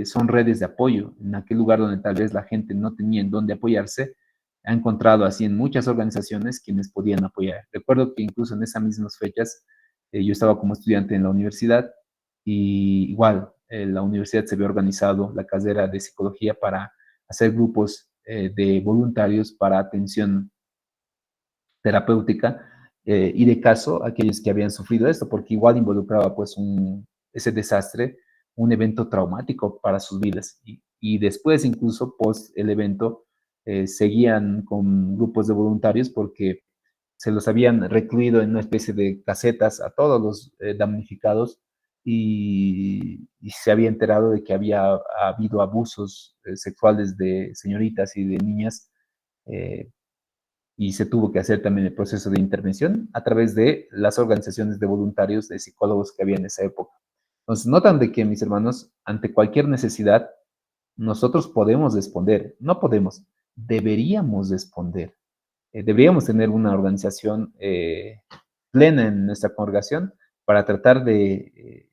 son redes de apoyo. En aquel lugar donde tal vez la gente no tenía en dónde apoyarse, ha encontrado así en muchas organizaciones quienes podían apoyar. Recuerdo que incluso en esas mismas fechas yo estaba como estudiante en la universidad y igual la universidad se había organizado la carrera de psicología para hacer grupos de voluntarios para atención terapéutica y de caso a aquellos que habían sufrido esto, porque igual involucraba pues ese desastre, un evento traumático para sus vidas. Y después, incluso post el evento, seguían con grupos de voluntarios porque se los habían recluido en una especie de casetas a todos los damnificados y se había enterado de que había habido abusos sexuales de señoritas y de niñas eh, y se tuvo que hacer también el proceso de intervención a través de las organizaciones de voluntarios, de psicólogos que había en esa época. Entonces, notan de que, mis hermanos, ante cualquier necesidad, nosotros podemos responder, no podemos, deberíamos responder. Deberíamos tener una organización plena en nuestra congregación para tratar de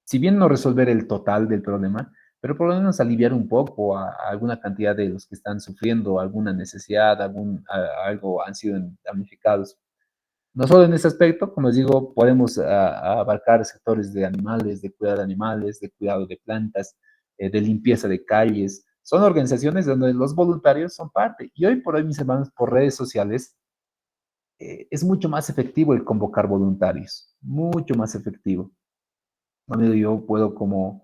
si bien no resolver el total del problema, pero por lo menos aliviar un poco a alguna cantidad de los que están sufriendo alguna necesidad, algo han sido damnificados. No solo en ese aspecto, como les digo, podemos abarcar sectores de animales, de cuidado de animales, de cuidado de plantas, de limpieza de calles. Son organizaciones donde los voluntarios son parte. Y hoy por hoy, mis hermanos, por redes sociales, es mucho más efectivo el convocar voluntarios, mucho más efectivo. Bueno, yo puedo como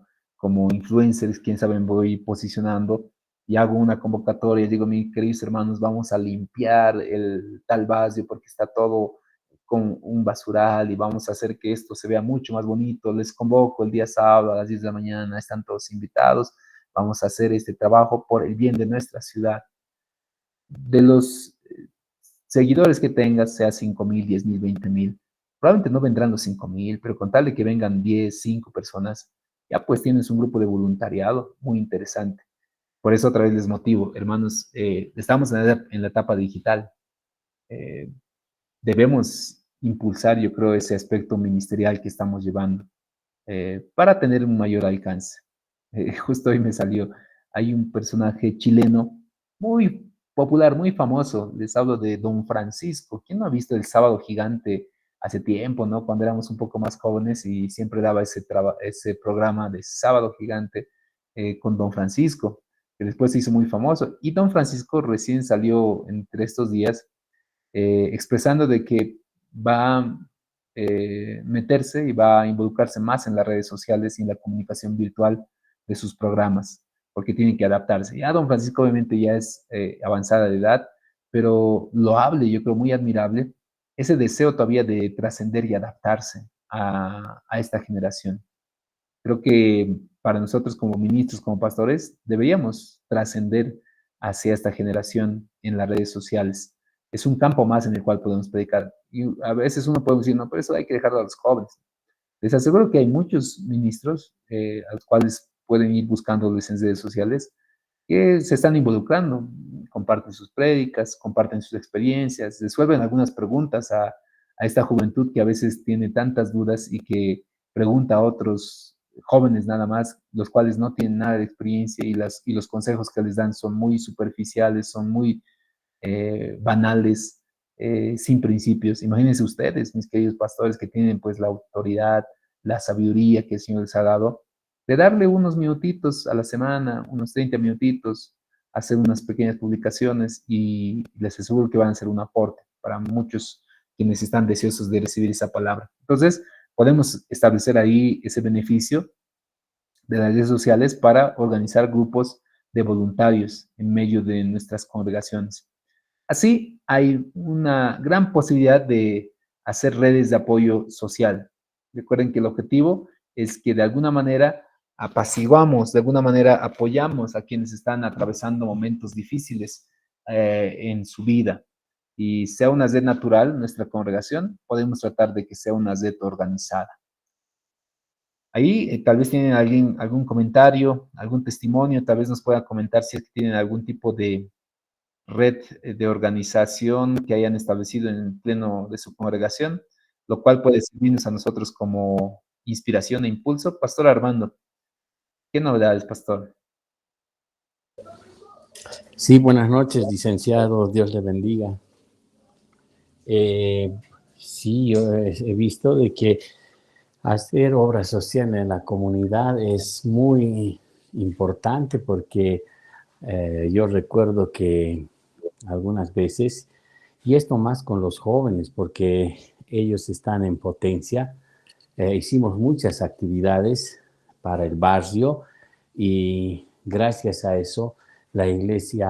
influencer, quién sabe, me voy posicionando y hago una convocatoria y digo, mis queridos hermanos, vamos a limpiar el tal barrio porque está todo con un basural y vamos a hacer que esto se vea mucho más bonito. Les convoco el día sábado a las 10 de la mañana, están todos invitados. Vamos a hacer este trabajo por el bien de nuestra ciudad. De los seguidores que tengas, sea 5,000, 10,000, 20,000, probablemente no vendrán los 5,000, pero con tal de que vengan 10, 5 personas, ya pues tienes un grupo de voluntariado muy interesante. Por eso otra vez les motivo, hermanos, estamos en la etapa digital. Eh, debemos impulsar, yo creo, ese aspecto ministerial que estamos llevando para tener un mayor alcance. Justo hoy me salió, hay un personaje chileno muy popular, muy famoso, les hablo de Don Francisco. ¿Quién no ha visto El Sábado Gigante hace tiempo, no? Cuando éramos un poco más jóvenes y siempre daba ese programa de Sábado Gigante con Don Francisco, que después se hizo muy famoso. Y Don Francisco recién salió entre estos días expresando de que va a meterse y va a involucrarse más en las redes sociales y en la comunicación virtual de sus programas, porque tienen que adaptarse. Ya don Francisco obviamente ya es avanzada de edad, pero loable, yo creo muy admirable, ese deseo todavía de trascender y adaptarse a esta generación. Creo que para nosotros como ministros, como pastores, deberíamos trascender hacia esta generación en las redes sociales. Es un campo más en el cual podemos predicar. Y a veces uno puede decir, no, pero eso hay que dejarlo a los jóvenes. Les aseguro que hay muchos ministros a los cuales pueden ir buscándoles en redes sociales que se están involucrando, comparten sus prédicas, comparten sus experiencias, resuelven algunas preguntas a esta juventud que a veces tiene tantas dudas y que pregunta a otros jóvenes nada más, los cuales no tienen nada de experiencia y los consejos que les dan son muy superficiales, son muy banales, sin principios. Imagínense ustedes, mis queridos pastores, que tienen pues la autoridad, la sabiduría que el Señor les ha dado, de darle unos minutitos a la semana, unos 30 minutitos, hacer unas pequeñas publicaciones y les aseguro que van a ser un aporte para muchos quienes están deseosos de recibir esa palabra. Entonces, podemos establecer ahí ese beneficio de las redes sociales para organizar grupos de voluntarios en medio de nuestras congregaciones. Así hay una gran posibilidad hacer redes de apoyo social. Recuerden que el objetivo es que de alguna manera apaciguamos, de alguna manera apoyamos a quienes están atravesando momentos difíciles en su vida. Y sea una sed natural, nuestra congregación, podemos tratar de que sea una sed organizada. Ahí tal vez tienen algún comentario, algún testimonio, tal vez nos puedan comentar si es que tienen algún tipo de red de organización que hayan establecido en el pleno de su congregación, lo cual puede servirnos a nosotros como inspiración e impulso. Pastor Armando, ¿qué novedades, pastor? Sí, buenas noches, licenciado. Dios le bendiga. Sí, yo he visto de que hacer obra social en la comunidad es muy importante porque yo recuerdo que algunas veces, y esto más con los jóvenes, porque ellos están en potencia, hicimos muchas actividades para el barrio y gracias a eso la iglesia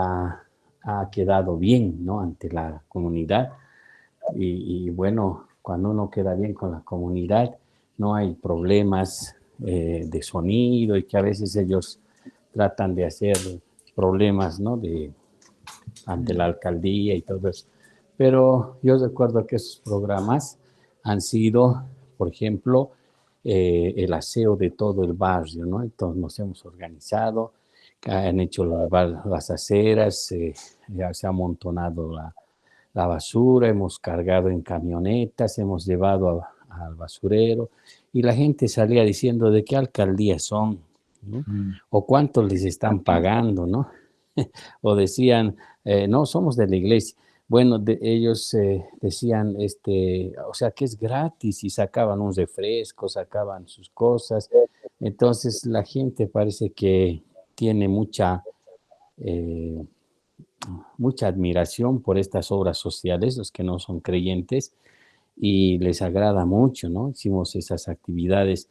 ha quedado bien, ¿no? Ante la comunidad. Y bueno, cuando uno queda bien con la comunidad, no hay problemas de sonido y que a veces ellos tratan de hacer problemas, ¿no? Ante la alcaldía y todo eso. Pero yo recuerdo que esos programas han sido, por ejemplo, el aseo de todo el barrio, ¿no? Entonces nos hemos organizado, han hecho las aceras, ya se ha amontonado la basura, hemos cargado en camionetas, hemos llevado al basurero y la gente salía diciendo de qué alcaldía son, ¿no? Mm. O cuánto les están pagando, ¿no? O decían, no, somos de la iglesia. Bueno, ellos decían, o sea, que es gratis y sacaban un refresco, sacaban sus cosas. Entonces la gente parece que tiene eh, mucha admiración por estas obras sociales, los que no son creyentes, y les agrada mucho, ¿no? Hicimos esas actividades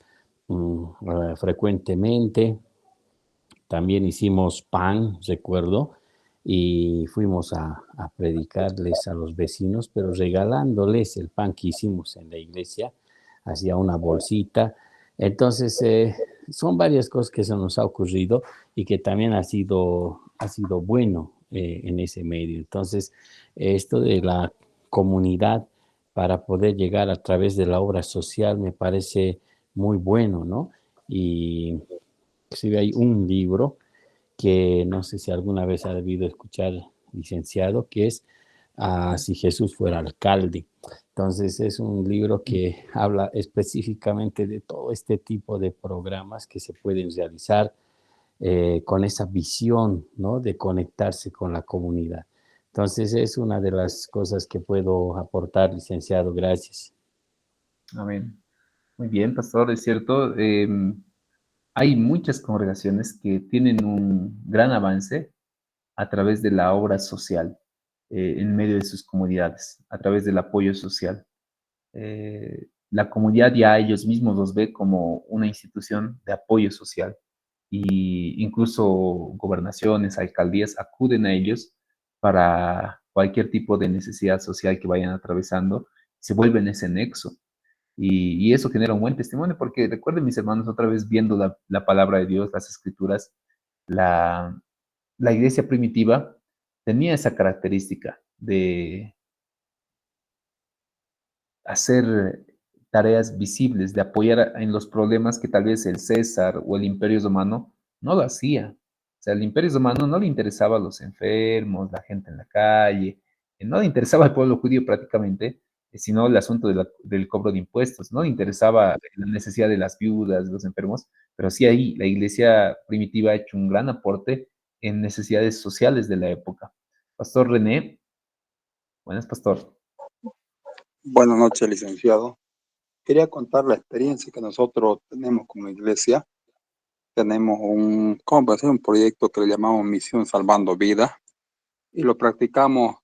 frecuentemente. También hicimos pan, recuerdo, y fuimos a predicarles a los vecinos, pero regalándoles el pan que hicimos en la iglesia, hacía una bolsita. Entonces, son varias cosas que se nos ha ocurrido y que también ha sido bueno en ese medio. Entonces, esto de la comunidad para poder llegar a través de la obra social me parece muy bueno, ¿no? Y si hay un libro que no sé si alguna vez ha debido escuchar, licenciado, que es Si Jesús fuera alcalde. Entonces es un libro que habla específicamente de todo este tipo de programas que se pueden realizar con esa visión, ¿no? De conectarse con la comunidad. Entonces es una de las cosas que puedo aportar, licenciado. Gracias. Amén. Muy bien, pastor, es cierto. Hay muchas congregaciones que tienen un gran avance a través de la obra social en medio de sus comunidades, a través del apoyo social. La comunidad ya ellos mismos los ve como una institución de apoyo social y incluso gobernaciones, alcaldías acuden a ellos para cualquier tipo de necesidad social que vayan atravesando, se vuelven ese nexo. Y eso genera un buen testimonio, porque recuerden mis hermanos, otra vez viendo la palabra de Dios, las escrituras, la, la iglesia primitiva tenía esa característica de hacer tareas visibles, de apoyar en los problemas que tal vez el César o el Imperio Romano no lo hacía. O sea, el Imperio Romano no le interesaba a los enfermos, la gente en la calle, no le interesaba al pueblo judío prácticamente, sino el asunto del cobro de impuestos, no le interesaba la necesidad de las viudas, de los enfermos, pero sí ahí la iglesia primitiva ha hecho un gran aporte en necesidades sociales de la época. Pastor René, buenas, pastor. Buenas noches, licenciado. Quería contar la experiencia que nosotros tenemos como iglesia. Tenemos ¿cómo puede ser? Un proyecto que le llamamos Misión Salvando Vidas y lo practicamos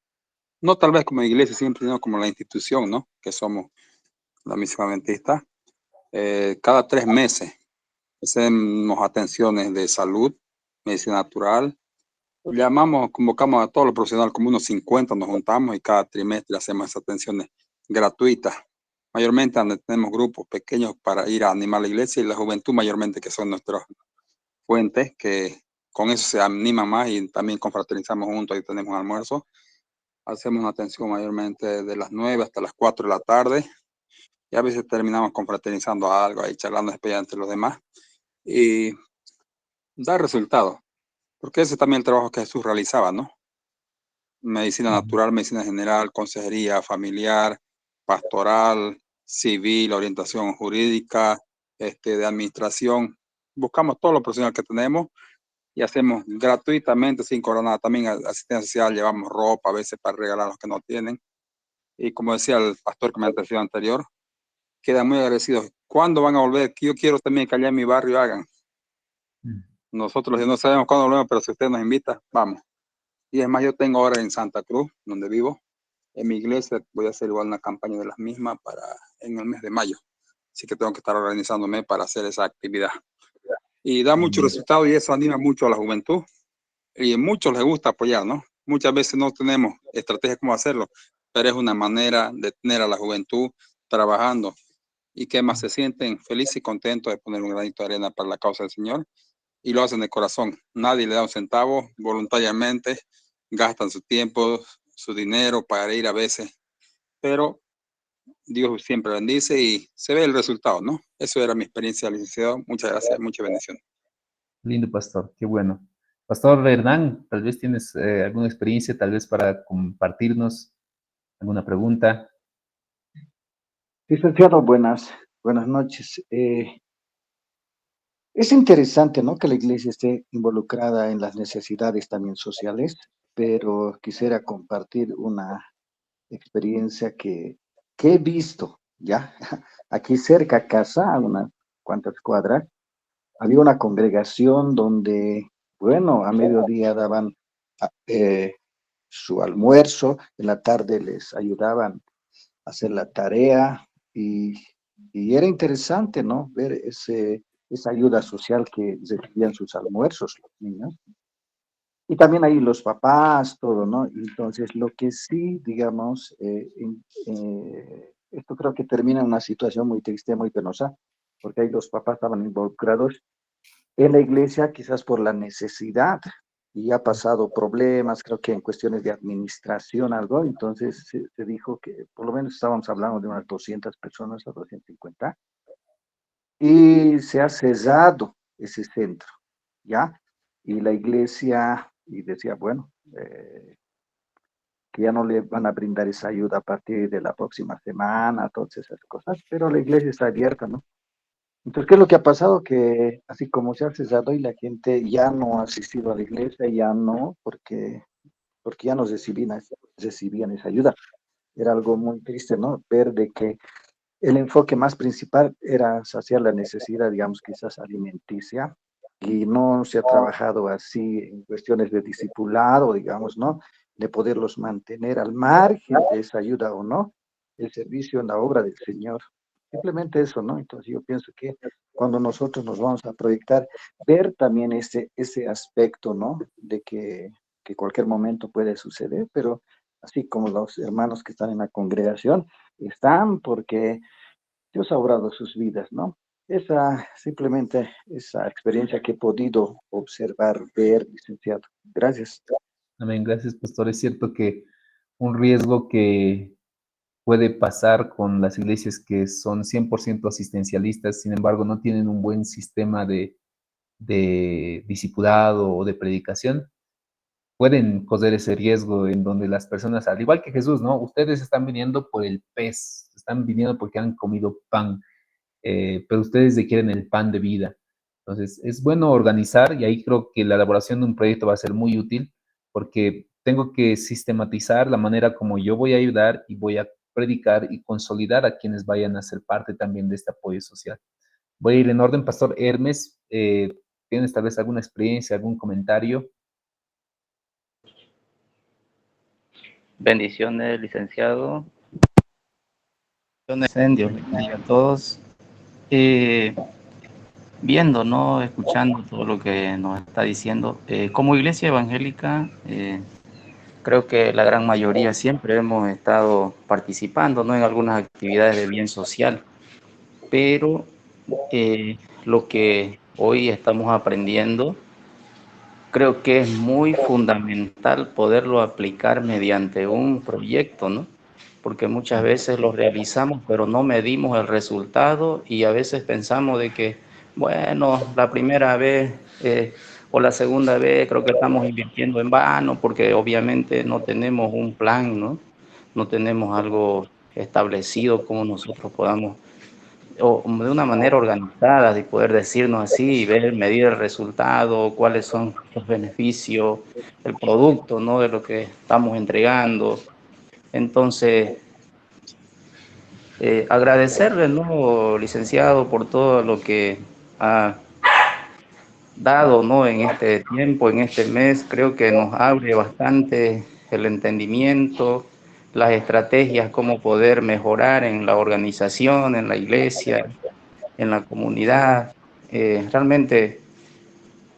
no tal vez como iglesia siempre, sino como la institución, ¿no? Que somos la Misión Adventista. Cada 3 meses hacemos atenciones de salud, medicina natural. Convocamos a todos los profesionales, como unos 50 nos juntamos y cada trimestre hacemos esas atenciones gratuitas mayormente donde tenemos grupos pequeños para ir a animar la iglesia, y la juventud mayormente, que son nuestras fuentes, que con eso se animan más, y también confraternizamos juntos y tenemos almuerzo. Hacemos una atención mayormente de las 9 hasta las 4 de la tarde, y a veces terminamos confraternizando algo, ahí charlando después entre los demás, y da resultados, porque ese es también el trabajo que Jesús realizaba, ¿no? Medicina natural, medicina general, consejería familiar, pastoral, civil, orientación jurídica, de administración. Buscamos todos los profesionales que tenemos y hacemos gratuitamente, sin cobrar nada. También asistencia social, llevamos ropa a veces para regalar a los que no tienen. Y como decía el pastor que me ha anterior, quedan muy agradecidos. ¿Cuándo van a volver? Yo quiero también que allá en mi barrio hagan. Nosotros no sabemos cuándo volvemos, pero si usted nos invita, vamos. Y es más, yo tengo ahora en Santa Cruz, donde vivo, en mi iglesia, voy a hacer igual una campaña de las mismas en el mes de mayo. Así que tengo que estar organizándome para hacer esa actividad. Y da mucho resultado, y eso anima mucho a la juventud. Y a muchos les gusta apoyar, ¿no? Muchas veces no tenemos estrategia cómo hacerlo, pero es una manera de tener a la juventud trabajando, y que más se sienten felices y contentos de poner un granito de arena para la causa del Señor, y lo hacen de corazón. Nadie le da un centavo, voluntariamente gastan su tiempo, su dinero para ir a veces, pero Dios siempre bendice y se ve el resultado, ¿no? Eso era mi experiencia, licenciado. Muchas gracias, mucha bendición. Lindo, pastor, qué bueno. Pastor Hernán, tal vez tienes alguna experiencia, tal vez para compartirnos alguna pregunta. Licenciado, buenas noches. Es interesante, ¿no?, que la iglesia esté involucrada en las necesidades también sociales, pero quisiera compartir una experiencia que he visto, ¿ya? Aquí cerca a casa, a unas cuantas cuadras, había una congregación donde, bueno, a mediodía daban su almuerzo, en la tarde les ayudaban a hacer la tarea, y era interesante, ¿no?, ver esa ayuda social que recibían sus almuerzos los niños. Y también ahí los papás, todo, ¿no? Entonces, lo que sí, digamos, esto creo que termina en una situación muy triste, muy penosa, porque ahí los papás estaban involucrados en la iglesia quizás por la necesidad, y ha pasado problemas, creo que en cuestiones de administración, algo. Entonces se dijo que por lo menos estábamos hablando de unas 200 personas o 250, y se ha cerrado ese centro, ¿ya? Y la iglesia, y decía, bueno, que ya no le van a brindar esa ayuda a partir de la próxima semana, todas esas cosas, pero la iglesia está abierta, ¿no? Entonces, ¿qué es lo que ha pasado? Que así como se ha cesado y la gente ya no ha asistido a la iglesia, ya no, porque ya no recibían esa ayuda. Era algo muy triste, ¿no? Ver de que el enfoque más principal era saciar la necesidad, digamos, quizás alimenticia, y no se ha trabajado así en cuestiones de discipulado, digamos, ¿no? De poderlos mantener al margen de esa ayuda o no, el servicio en la obra del Señor. Simplemente eso, ¿no? Entonces yo pienso que cuando nosotros nos vamos a proyectar, ver también ese aspecto, ¿no? De que cualquier momento puede suceder, pero así como los hermanos que están en la congregación, están porque Dios ha obrado sus vidas, ¿no? Simplemente esa experiencia que he podido observar, ver, licenciado. Gracias. Amén, gracias, pastor. Es cierto que un riesgo que puede pasar con las iglesias que son 100% asistencialistas, sin embargo, no tienen un buen sistema de discipulado o de predicación, pueden correr ese riesgo en donde las personas, al igual que Jesús, ¿no? Ustedes están viniendo por el pez, están viniendo porque han comido pan, pero ustedes requieren el pan de vida. Entonces, es bueno organizar, y ahí creo que la elaboración de un proyecto va a ser muy útil, porque tengo que sistematizar la manera como yo voy a ayudar y voy a predicar y consolidar a quienes vayan a ser parte también de este apoyo social. Voy a ir en orden, Pastor Hermes. ¿Tienes tal vez alguna experiencia, algún comentario? Bendiciones, licenciado. Bendiciones, Dios les bendiga a todos. Viendo, ¿no? Escuchando todo lo que nos está diciendo. Como iglesia evangélica, creo que la gran mayoría siempre hemos estado participando, ¿no? En algunas actividades de bien social, pero lo que hoy estamos aprendiendo, creo que es muy fundamental poderlo aplicar mediante un proyecto, ¿no? Porque muchas veces lo realizamos, pero no medimos el resultado y a veces pensamos de que, bueno, la primera vez o la segunda vez creo que estamos invirtiendo en vano porque obviamente no tenemos un plan, ¿no? No tenemos algo establecido como nosotros podamos o de una manera organizada, de poder decirnos así y ver, medir el resultado, cuáles son los beneficios, el producto, ¿no? De lo que estamos entregando. Entonces, agradecerle, ¿no, licenciado, por todo lo que ha dado, ¿no? En este tiempo, en este mes, creo que nos abre bastante el entendimiento, las estrategias, cómo poder mejorar en la organización, en la iglesia, en la comunidad. Realmente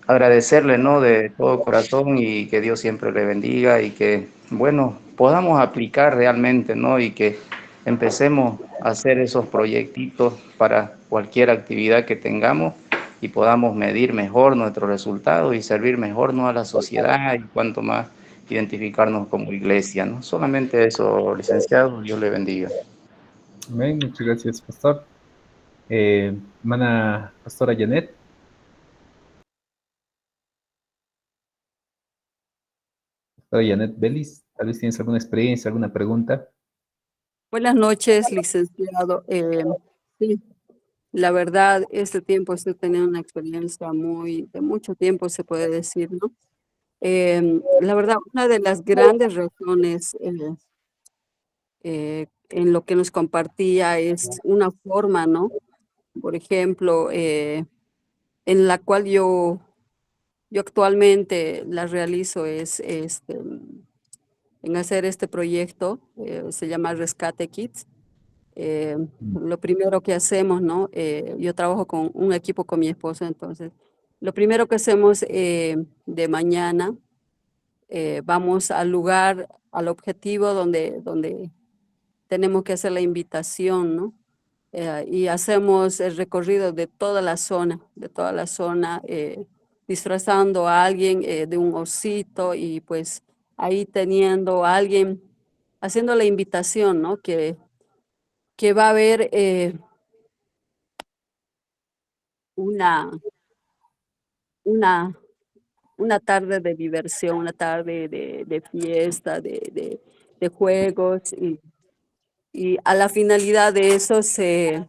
agradecerle, ¿no? De todo corazón y que Dios siempre le bendiga y que, bueno, podamos aplicar realmente, ¿no? Y que empecemos a hacer esos proyectitos para cualquier actividad que tengamos y podamos medir mejor nuestros resultados y servir mejor, ¿no? A la sociedad y cuanto más identificarnos como iglesia, ¿no? Solamente eso, licenciado, Dios le bendiga. Amén, muchas gracias, pastor. Hermana pastora Janet, pastora Janet Belis, tal vez tienes alguna experiencia, alguna pregunta. Buenas noches, licenciado. Sí, la verdad, este tiempo estoy teniendo una experiencia de mucho tiempo, se puede decir, ¿no? La verdad, una de las grandes razones en lo que nos compartía es una forma, ¿no? Por ejemplo, en la cual yo actualmente la realizo es en hacer este proyecto, se llama Rescate Kids. Lo primero que hacemos, ¿no? Yo trabajo con un equipo con mi esposo, entonces, lo primero que hacemos de mañana, vamos al lugar, al objetivo donde tenemos que hacer la invitación, ¿no? Y hacemos el recorrido de toda la zona, disfrazando a alguien de un osito y pues ahí teniendo a alguien haciendo la invitación, ¿no? Que va a haber una, una, una tarde de diversión, una tarde de fiesta, de juegos y a la finalidad de eso se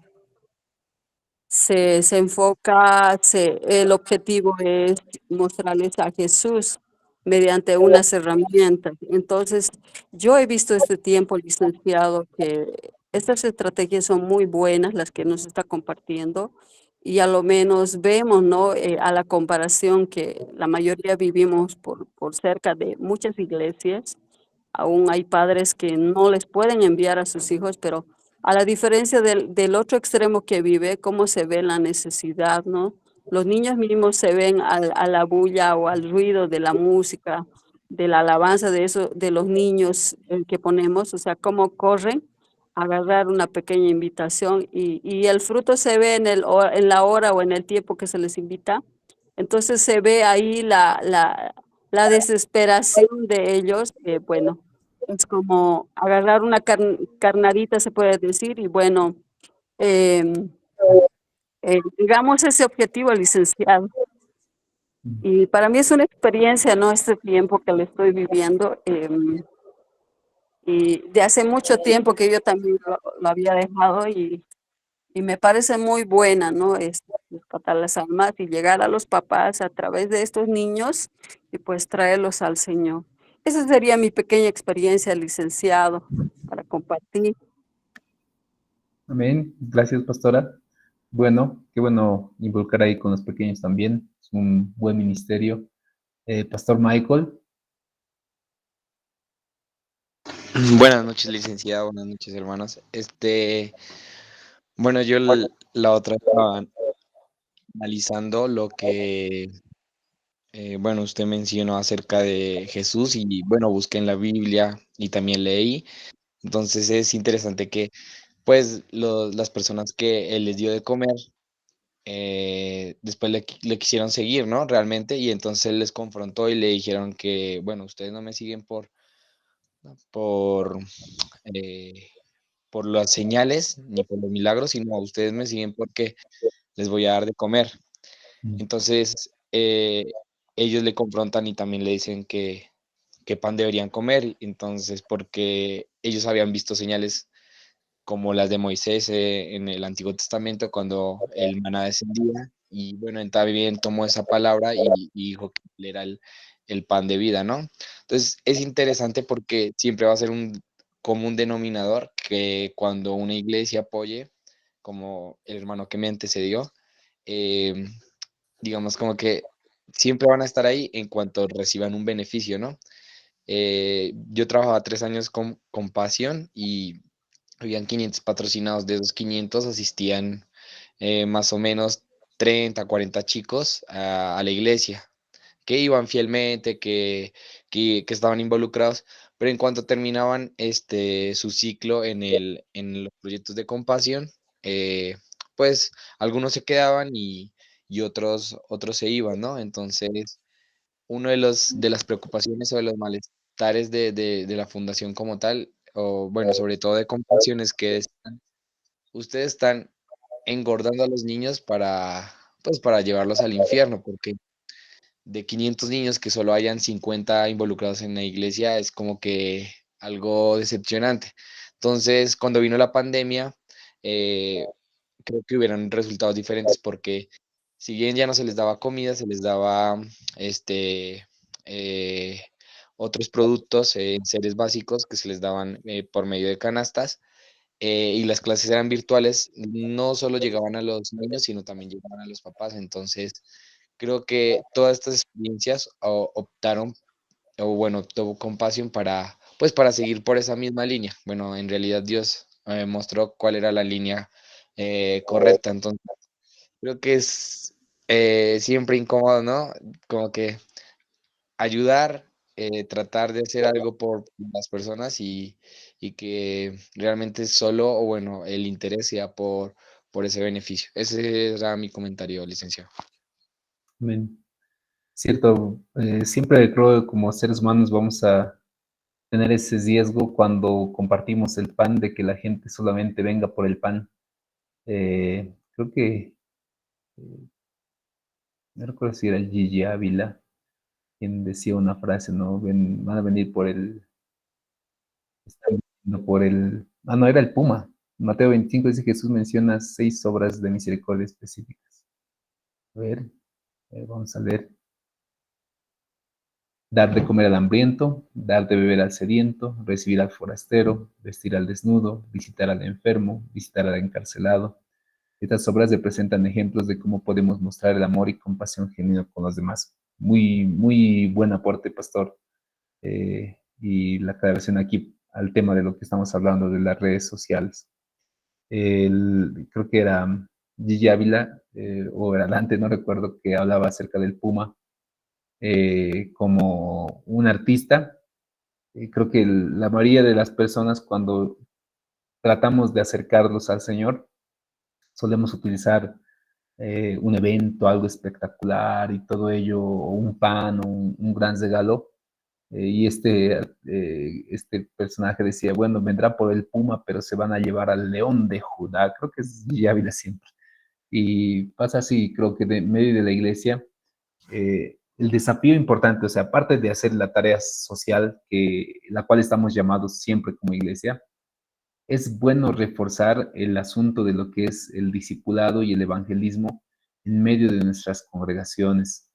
enfoca, el objetivo es mostrarles a Jesús mediante unas herramientas. Entonces, yo he visto este tiempo, licenciado, que estas estrategias son muy buenas, las que nos está compartiendo, y a lo menos vemos, ¿no? A la comparación que la mayoría vivimos por cerca de muchas iglesias. Aún hay padres que no les pueden enviar a sus hijos, pero a la diferencia del otro extremo que vive, cómo se ve la necesidad, ¿no? Los niños mismos se ven a la bulla o al ruido de la música, de la alabanza de eso, de los niños que ponemos, o sea, cómo corren a agarrar una pequeña invitación y el fruto se ve en la hora o en el tiempo que se les invita. Entonces se ve ahí la desesperación de ellos, bueno, es como agarrar una carnadita, se puede decir, y bueno, em, digamos ese objetivo, licenciado. Y para mí es una experiencia, ¿no? Este tiempo que le estoy viviendo, y de hace mucho tiempo que yo también lo había dejado y me parece muy buena, ¿no? Es rescatar las almas y llegar a los papás a través de estos niños y pues traerlos al Señor. Esa sería mi pequeña experiencia, licenciado, para compartir. Amén, gracias, pastora. Bueno, qué bueno involucrar ahí con los pequeños también. Es un buen ministerio. Pastor Michael, Buenas noches, licenciado. Buenas noches, hermanos. Bueno, la otra estaba analizando lo que Bueno, usted mencionó acerca de Jesús y bueno, busqué en la Biblia y también leí. Entonces es interesante que pues las personas que él les dio de comer, después le quisieron seguir, ¿no? Realmente, y entonces él les confrontó y le dijeron que, bueno, ustedes no me siguen por, eh, por las señales ni por los milagros, sino ustedes me siguen porque les voy a dar de comer. Mm. Entonces, ellos le confrontan y también le dicen que qué pan deberían comer, entonces, porque ellos habían visto señales como las de Moisés en el Antiguo Testamento cuando el maná descendía y bueno, él también tomó esa palabra y dijo que él era el pan de vida, ¿no? Entonces es interesante porque siempre va a ser un común denominador que cuando una iglesia apoye, como el hermano que me antecedió, eh, digamos como que siempre van a estar ahí en cuanto reciban un beneficio, ¿no? Yo trabajaba 3 años con Pasión y habían 500 patrocinados. De esos 500 asistían más o menos 30, 40 chicos a la iglesia, que iban fielmente, que estaban involucrados, pero en cuanto terminaban su ciclo en los proyectos de compasión, eh, pues algunos se quedaban y otros se iban, ¿no? Entonces, uno de las preocupaciones o de los malestares de la fundación como tal, o bueno, sobre todo de compasión, es que ustedes están engordando a los niños pues, para llevarlos al infierno, porque de 500 niños que solo hayan 50 involucrados en la iglesia es como que algo decepcionante. Entonces, cuando vino la pandemia, eh, creo que hubieran resultados diferentes porque si bien ya no se les daba comida, se les daba este eh, otros productos en seres básicos que se les daban por medio de canastas, y las clases eran virtuales, no solo llegaban a los niños, sino también llegaban a los papás. Entonces, creo que todas estas experiencias optaron, o bueno, optó Compasión pues para seguir por esa misma línea. Bueno, en realidad Dios mostró cuál era la línea correcta. Entonces, creo que es siempre incómodo, ¿no? Como que ayudar, tratar de hacer algo por las personas y que realmente solo, o bueno, el interés sea por ese beneficio. Ese era mi comentario, licenciado. Amén. Cierto, siempre creo que como seres humanos vamos a tener ese riesgo cuando compartimos el pan de que la gente solamente venga por el pan. Creo que, no recuerdo si era el Gigi Ávila quien decía una frase, ¿no? Van a venir por están viniendo por no, era el Puma. Mateo 25 dice Jesús menciona 6 obras de misericordia específicas. A ver, vamos a leer. Dar de comer al hambriento, dar de beber al sediento, recibir al forastero, vestir al desnudo, visitar al enfermo, visitar al encarcelado. Estas obras representan ejemplos de cómo podemos mostrar el amor y compasión genuino con los demás. Muy, muy buen aporte, pastor. Y la aclaración aquí al tema de lo que estamos hablando de las redes sociales. Creo que era Gigi Ávila, o era Dante, no recuerdo, que hablaba acerca del Puma como un artista. Creo que la mayoría de las personas cuando tratamos de acercarlos al Señor, solemos utilizar un evento, algo espectacular y todo ello, o un pan, o un gran regalo. Y este personaje decía, bueno, vendrá por el puma, pero se van a llevar al león de Judá. Creo que es Yávila siempre. Y pasa así, creo que de medio de la iglesia, el desafío importante, o sea, aparte de hacer la tarea social, la cual estamos llamados siempre como iglesia, es bueno reforzar el asunto de lo que es el discipulado y el evangelismo en medio de nuestras congregaciones,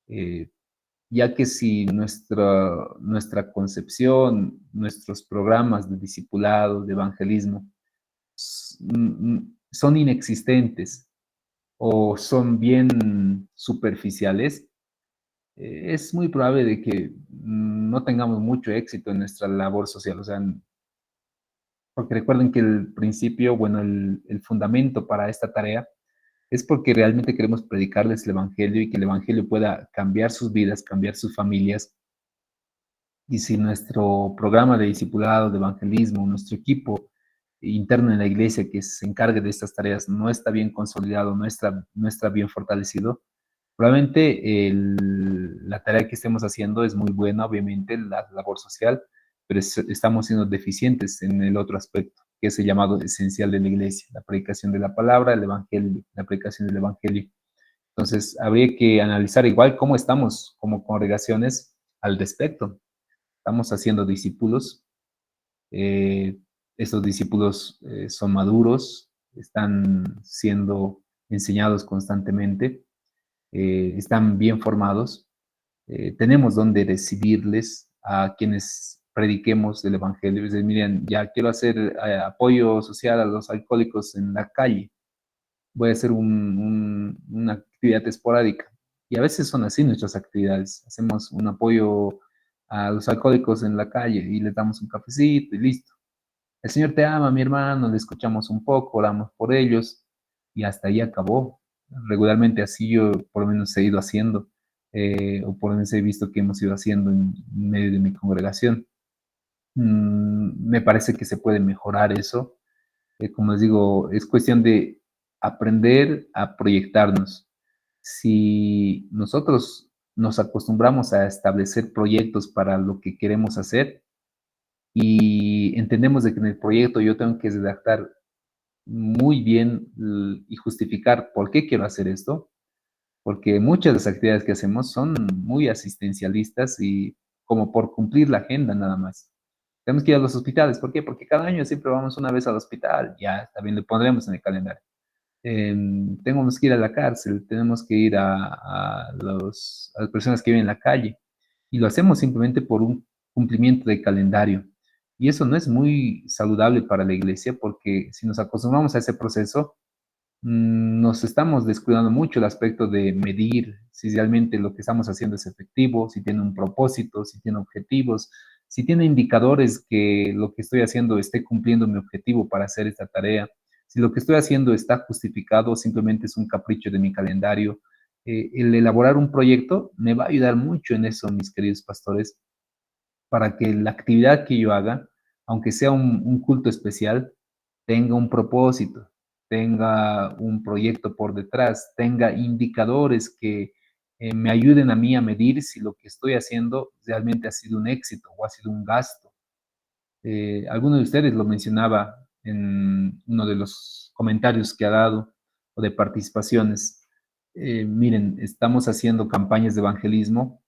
eh, ya que si nuestra concepción, nuestros programas de discipulado, de evangelismo, son inexistentes o son bien superficiales, es muy probable de que no tengamos mucho éxito en nuestra labor social. O sea, porque recuerden que el principio, bueno, el fundamento para esta tarea es porque realmente queremos predicarles el Evangelio y que el Evangelio pueda cambiar sus vidas, cambiar sus familias. Y si nuestro programa de discipulado, de evangelismo, nuestro equipo interno en la iglesia que se encargue de estas tareas no está bien consolidado, no está bien fortalecido, probablemente la tarea que estemos haciendo es muy buena, obviamente, la labor social, pero estamos siendo deficientes en el otro aspecto, que es el llamado esencial de la iglesia, la predicación de la palabra, el evangelio, la predicación del evangelio. Entonces, habría que analizar igual cómo estamos como congregaciones al respecto. Estamos haciendo discípulos, eh, esos discípulos son maduros, están siendo enseñados constantemente, están bien formados, tenemos donde recibirles a quienes prediquemos el Evangelio. Es decir, miren, ya quiero hacer apoyo social a los alcohólicos en la calle, voy a hacer una actividad esporádica. Y a veces son así nuestras actividades. Hacemos un apoyo a los alcohólicos en la calle y les damos un cafecito y listo. El Señor te ama, mi hermano, le escuchamos un poco, oramos por ellos y hasta ahí acabó. Regularmente así yo por lo menos he ido haciendo, o por lo menos he visto que hemos ido haciendo en medio de mi congregación. Me parece que se puede mejorar eso. Como les digo, es cuestión de aprender a proyectarnos. Si nosotros nos acostumbramos a establecer proyectos para lo que queremos hacer y entendemos de que en el proyecto yo tengo que redactar muy bien y justificar por qué quiero hacer esto, porque muchas de las actividades que hacemos son muy asistencialistas y como por cumplir la agenda nada más. Tenemos que ir a los hospitales, ¿por qué? Porque cada año siempre vamos una vez al hospital, ya también lo pondremos en el calendario. Tenemos que ir a la cárcel, tenemos que ir a las personas que viven en la calle, y lo hacemos simplemente por un cumplimiento de calendario. Y eso no es muy saludable para la iglesia, porque si nos acostumbramos a ese proceso, nos estamos descuidando mucho el aspecto de medir si realmente lo que estamos haciendo es efectivo, si tiene un propósito, si tiene objetivos, si tiene indicadores que lo que estoy haciendo esté cumpliendo mi objetivo para hacer esta tarea, si lo que estoy haciendo está justificado o simplemente es un capricho de mi calendario. El elaborar un proyecto me va a ayudar mucho en eso, mis queridos pastores, para que la actividad que yo haga, aunque sea un culto especial, tenga un propósito, tenga un proyecto por detrás, tenga indicadores que me ayuden a mí a medir si lo que estoy haciendo realmente ha sido un éxito o ha sido un gasto. Alguno de ustedes lo mencionaba en uno de los comentarios que ha dado o de participaciones. Miren, estamos haciendo campañas de evangelismo.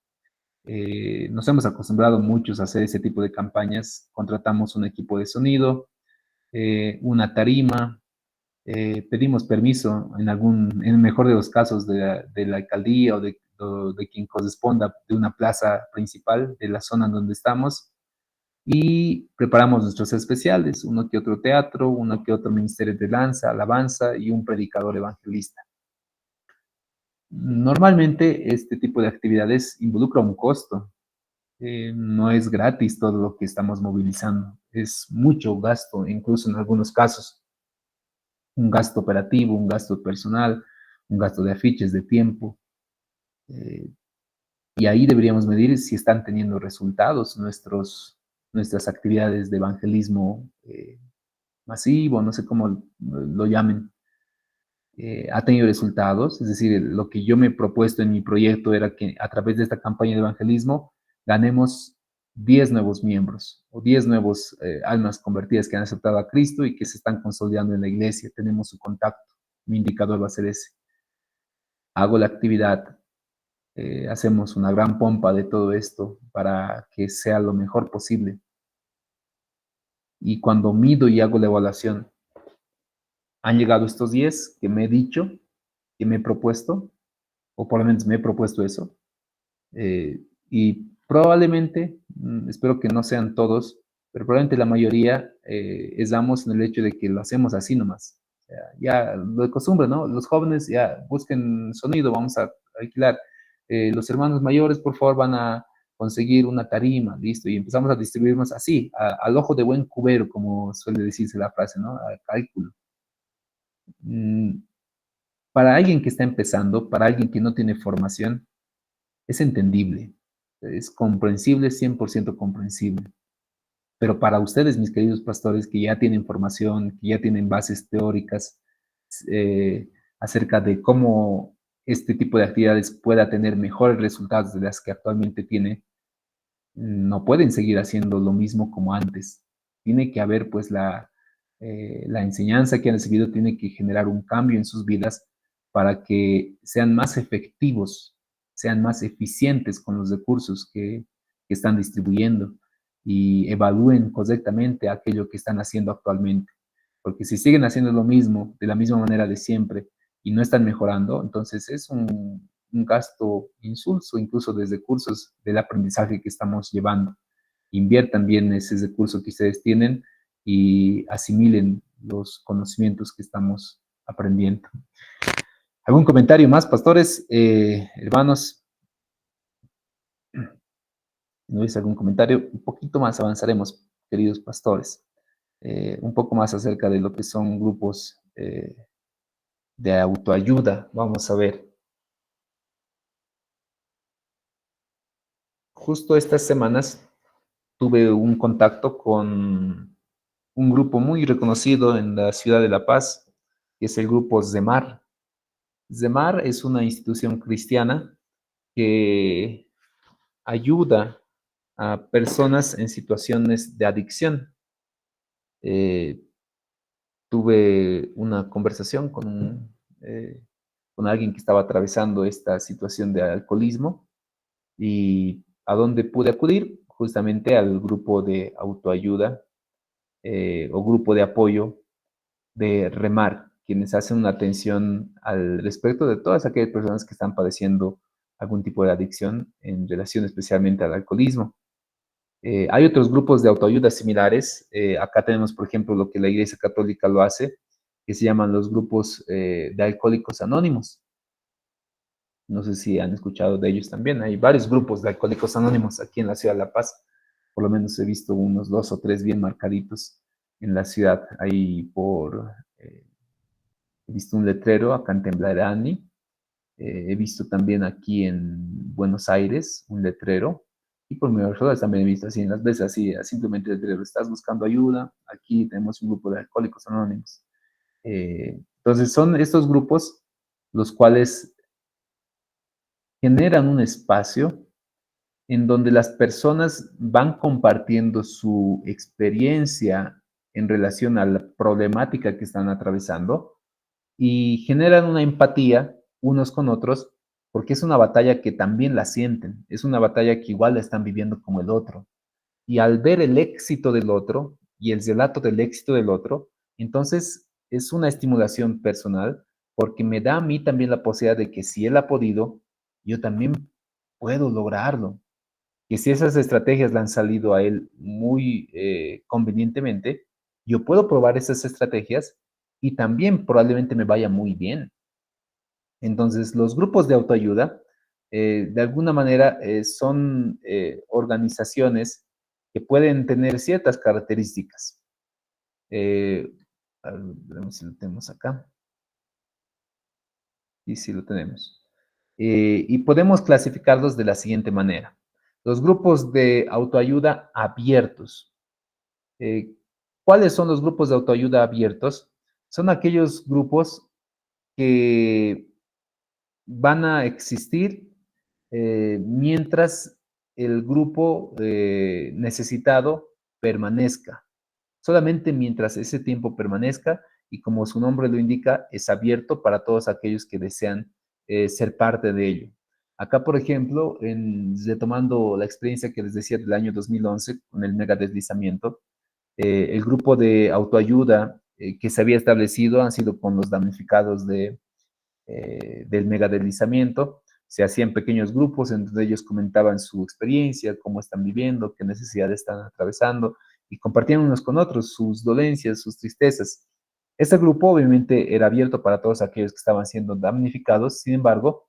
Nos hemos acostumbrado muchos a hacer ese tipo de campañas. Contratamos un equipo de sonido, una tarima, pedimos permiso en el mejor de los casos de la alcaldía o de quien corresponda de una plaza principal de la zona en donde estamos, y preparamos nuestros especiales, uno que otro teatro, uno que otro ministerio de danza, alabanza y un predicador evangelista. Normalmente este tipo de actividades involucra un costo. No es gratis todo lo que estamos movilizando, es mucho gasto, incluso en algunos casos. Un gasto operativo, un gasto personal, un gasto de afiches, de tiempo. Eh, y ahí deberíamos medir si están teniendo resultados nuestras actividades de evangelismo masivo, no sé cómo lo llamen. Ha tenido resultados, es decir, lo que yo me he propuesto en mi proyecto era que a través de esta campaña de evangelismo ganemos 10 nuevos miembros o 10 nuevos almas convertidas que han aceptado a Cristo y que se están consolidando en la iglesia. Tenemos su contacto. Mi indicador va a ser ese. Hago la actividad, hacemos una gran pompa de todo esto para que sea lo mejor posible. Y cuando mido y hago la evaluación, han llegado estos 10 que me he dicho, que me he propuesto, o por lo menos me he propuesto eso. Y probablemente, espero que no sean todos, pero probablemente la mayoría estamos en el hecho de que lo hacemos así nomás. O sea, ya lo de costumbre, ¿no? Los jóvenes ya busquen sonido, vamos a alquilar. Los hermanos mayores, por favor, van a conseguir una tarima, listo, y empezamos a distribuirnos así, al ojo de buen cubero, como suele decirse la frase, ¿no? Al cálculo. para alguien que está empezando, para alguien que no tiene formación, es entendible, es comprensible, 100% comprensible. Pero para ustedes, mis queridos pastores, que ya tienen formación, que ya tienen bases teóricas eh, acerca de cómo este tipo de actividades pueda tener mejores resultados de las que actualmente tiene, no pueden seguir haciendo lo mismo como antes. Tiene que haber, pues, la enseñanza que han recibido tiene que generar un cambio en sus vidas para que sean más efectivos, sean más eficientes con los recursos que están distribuyendo y evalúen correctamente aquello que están haciendo actualmente. Porque si siguen haciendo lo mismo, de la misma manera de siempre, y no están mejorando, entonces es un gasto insulso, incluso de recursos del aprendizaje que estamos llevando. Inviertan bien ese recurso que ustedes tienen y asimilen los conocimientos que estamos aprendiendo. ¿Algún comentario más, pastores, hermanos? ¿No es algún comentario? Un poquito más avanzaremos, queridos pastores. Un poco más acerca de lo que son grupos de autoayuda. Vamos a ver. Justo estas semanas tuve un contacto con un grupo muy reconocido en la ciudad de La Paz, que es el grupo Zemar. Zemar es una institución cristiana que ayuda a personas en situaciones de adicción. Eh, Tuve una conversación con alguien que estaba atravesando esta situación de alcoholismo y a dónde pude acudir, justamente al grupo de autoayuda o grupo de apoyo de Remar, quienes hacen una atención al respecto de todas aquellas personas que están padeciendo algún tipo de adicción en relación especialmente al alcoholismo. Hay otros grupos de autoayuda similares. Acá tenemos, por ejemplo, lo que la Iglesia Católica lo hace, que se llaman los grupos de alcohólicos anónimos. No sé si han escuchado de ellos también. Hay varios grupos de alcohólicos anónimos aquí en la ciudad de La Paz. Por lo menos he visto unos 2 o 3 bien marcaditos en la ciudad. He visto un letrero acá en Temblarani. He visto también aquí en Buenos Aires un letrero. Y por Miraflores también he visto así en las veces, así, simplemente el letrero. Estás buscando ayuda. Aquí tenemos un grupo de alcohólicos anónimos. Entonces son estos grupos los cuales generan un espacio en donde las personas van compartiendo su experiencia en relación a la problemática que están atravesando y generan una empatía unos con otros porque es una batalla que también la sienten, es una batalla que igual la están viviendo como el otro. Y al ver el éxito del otro y el relato del éxito del otro, entonces es una estimulación personal porque me da a mí también la posibilidad de que si él ha podido, yo también puedo lograrlo. Que si esas estrategias le han salido a él muy convenientemente, yo puedo probar esas estrategias y también probablemente me vaya muy bien. Entonces, los grupos de autoayuda, de alguna manera, son organizaciones que pueden tener ciertas características. A ver, veamos si lo tenemos acá. Y sí lo tenemos. Y podemos clasificarlos de la siguiente manera. Los grupos de autoayuda abiertos. ¿Cuáles son los grupos de autoayuda abiertos? Son aquellos grupos que van a existir mientras el grupo necesitado permanezca. Solamente mientras ese tiempo permanezca y como su nombre lo indica, es abierto para todos aquellos que desean ser parte de ello. Acá, por ejemplo, retomando la experiencia que les decía del año 2011 con el mega deslizamiento, el grupo de autoayuda que se había establecido han sido con los damnificados del mega deslizamiento. Se hacían pequeños grupos en donde ellos comentaban su experiencia, cómo están viviendo, qué necesidades están atravesando y compartían unos con otros sus dolencias, sus tristezas. Este grupo obviamente era abierto para todos aquellos que estaban siendo damnificados, sin embargo,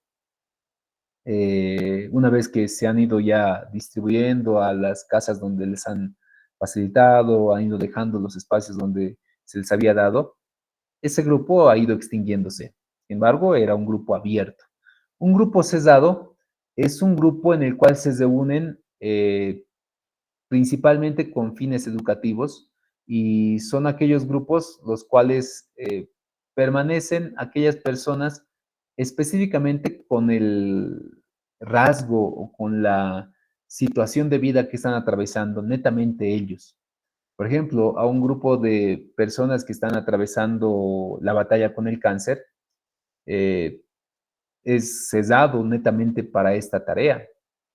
una vez que se han ido ya distribuyendo a las casas donde les han facilitado, han ido dejando los espacios donde se les había dado, ese grupo ha ido extinguiéndose. Sin embargo, era un grupo abierto. Un grupo cerrado es un grupo en el cual se reúnen principalmente con fines educativos y son aquellos grupos los cuales permanecen aquellas personas específicamente con el rasgo o con la situación de vida que están atravesando, netamente ellos. Por ejemplo, a un grupo de personas que están atravesando la batalla con el cáncer, eh, es cesado netamente para esta tarea.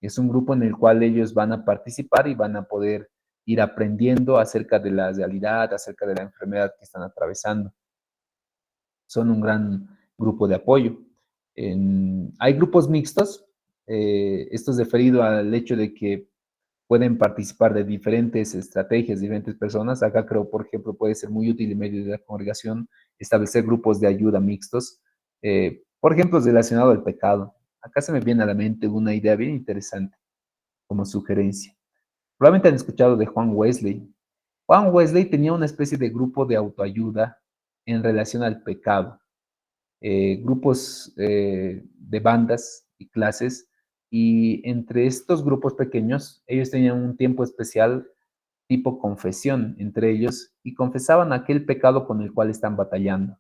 Es un grupo en el cual ellos van a participar y van a poder ir aprendiendo acerca de la realidad, acerca de la enfermedad que están atravesando. Son un gran grupo de apoyo. Hay grupos mixtos, esto es referido al hecho de que pueden participar de diferentes estrategias, diferentes personas. Acá creo, por ejemplo, puede ser muy útil en medio de la congregación establecer grupos de ayuda mixtos, por ejemplo, relacionado al pecado. Acá se me viene a la mente una idea bien interesante como sugerencia. Probablemente han escuchado de Juan Wesley. Juan Wesley tenía una especie de grupo de autoayuda en relación al pecado, grupos de bandas y clases, y entre estos grupos pequeños, ellos tenían un tiempo especial tipo confesión entre ellos y confesaban aquel pecado con el cual están batallando.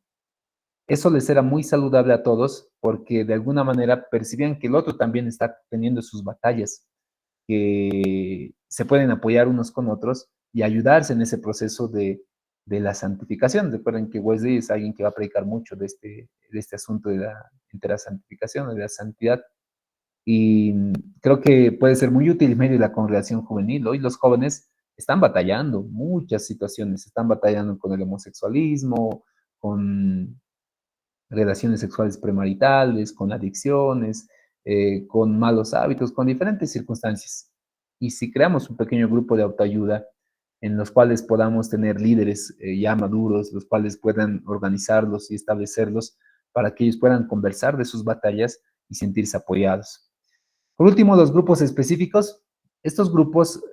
Eso les era muy saludable a todos porque de alguna manera percibían que el otro también está teniendo sus batallas, que se pueden apoyar unos con otros y ayudarse en ese proceso de la santificación. Recuerden que Wesley es alguien que va a predicar mucho de este asunto de la santificación, de la santidad. Y creo que puede ser muy útil en medio de la congregación juvenil. Hoy los jóvenes están batallando muchas situaciones, están batallando con el homosexualismo, con relaciones sexuales premaritales, con adicciones, con malos hábitos, con diferentes circunstancias. Y si creamos un pequeño grupo de autoayuda en los cuales podamos tener líderes ya maduros, los cuales puedan organizarlos y establecerlos para que ellos puedan conversar de sus batallas y sentirse apoyados. Por último, los grupos específicos. Estos grupos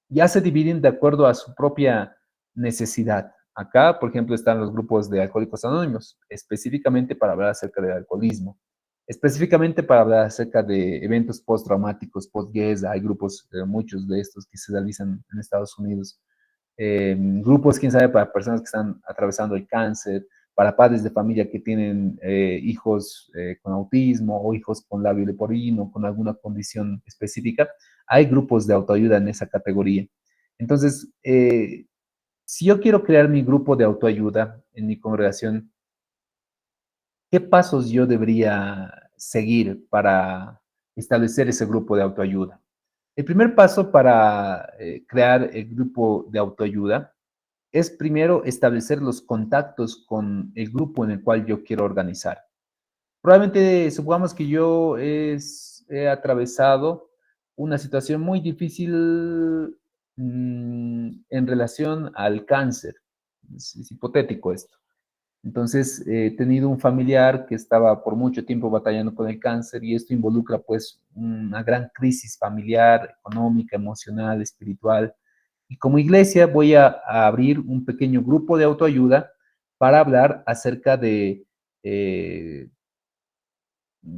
ya se dividen de acuerdo a su propia necesidad. Acá, por ejemplo, están los grupos de alcohólicos anónimos, específicamente para hablar acerca del alcoholismo, específicamente para hablar acerca de eventos postraumáticos, postguerra. Hay grupos, muchos de estos que se realizan en Estados Unidos. Grupos, quién sabe, para personas que están atravesando el cáncer, para padres de familia que tienen hijos con autismo o hijos con labio leporino, con alguna condición específica. Hay grupos de autoayuda en esa categoría. Entonces, si yo quiero crear mi grupo de autoayuda en mi congregación, ¿qué pasos yo debería seguir para establecer ese grupo de autoayuda? El primer paso para crear el grupo de autoayuda es primero establecer los contactos con el grupo en el cual yo quiero organizar. Probablemente supongamos que yo he atravesado una situación muy difícil en relación al cáncer. Es hipotético esto. Entonces, he tenido un familiar que estaba por mucho tiempo batallando con el cáncer y esto involucra pues una gran crisis familiar, económica, emocional, espiritual. Y como iglesia voy a abrir un pequeño grupo de autoayuda para hablar acerca de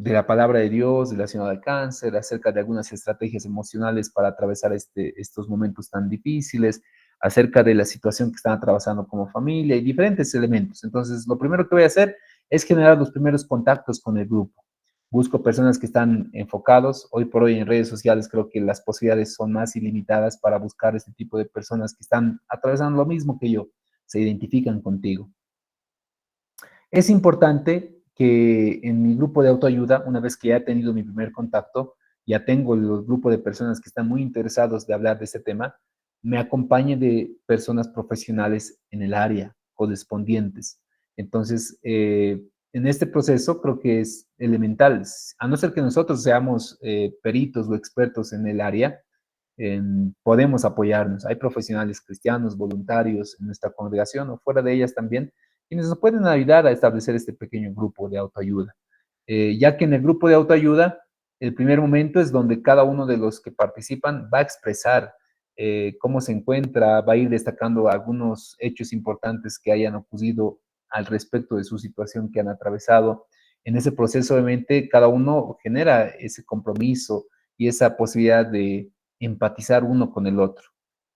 la palabra de Dios relacionada al cáncer, acerca de algunas estrategias emocionales para atravesar estos momentos tan difíciles, acerca de la situación que están atravesando como familia y diferentes elementos. Entonces, lo primero que voy a hacer es generar los primeros contactos con el grupo. Busco personas que están enfocados. Hoy por hoy en redes sociales creo que las posibilidades son más ilimitadas para buscar este tipo de personas que están atravesando lo mismo que yo, se identifican contigo. Es importante que en mi grupo de autoayuda, una vez que ya he tenido mi primer contacto, ya tengo el grupo de personas que están muy interesados de hablar de este tema, me acompañe de personas profesionales en el área correspondientes. Entonces, en este proceso creo que es elemental, a no ser que nosotros seamos peritos o expertos en el área, podemos apoyarnos. Hay profesionales cristianos, voluntarios en nuestra congregación o fuera de ellas también, quienes nos pueden ayudar a establecer este pequeño grupo de autoayuda. Ya que en el grupo de autoayuda, el primer momento es donde cada uno de los que participan va a expresar cómo se encuentra, va a ir destacando algunos hechos importantes que hayan ocurrido al respecto de su situación que han atravesado. En ese proceso, obviamente, cada uno genera ese compromiso y esa posibilidad de empatizar uno con el otro.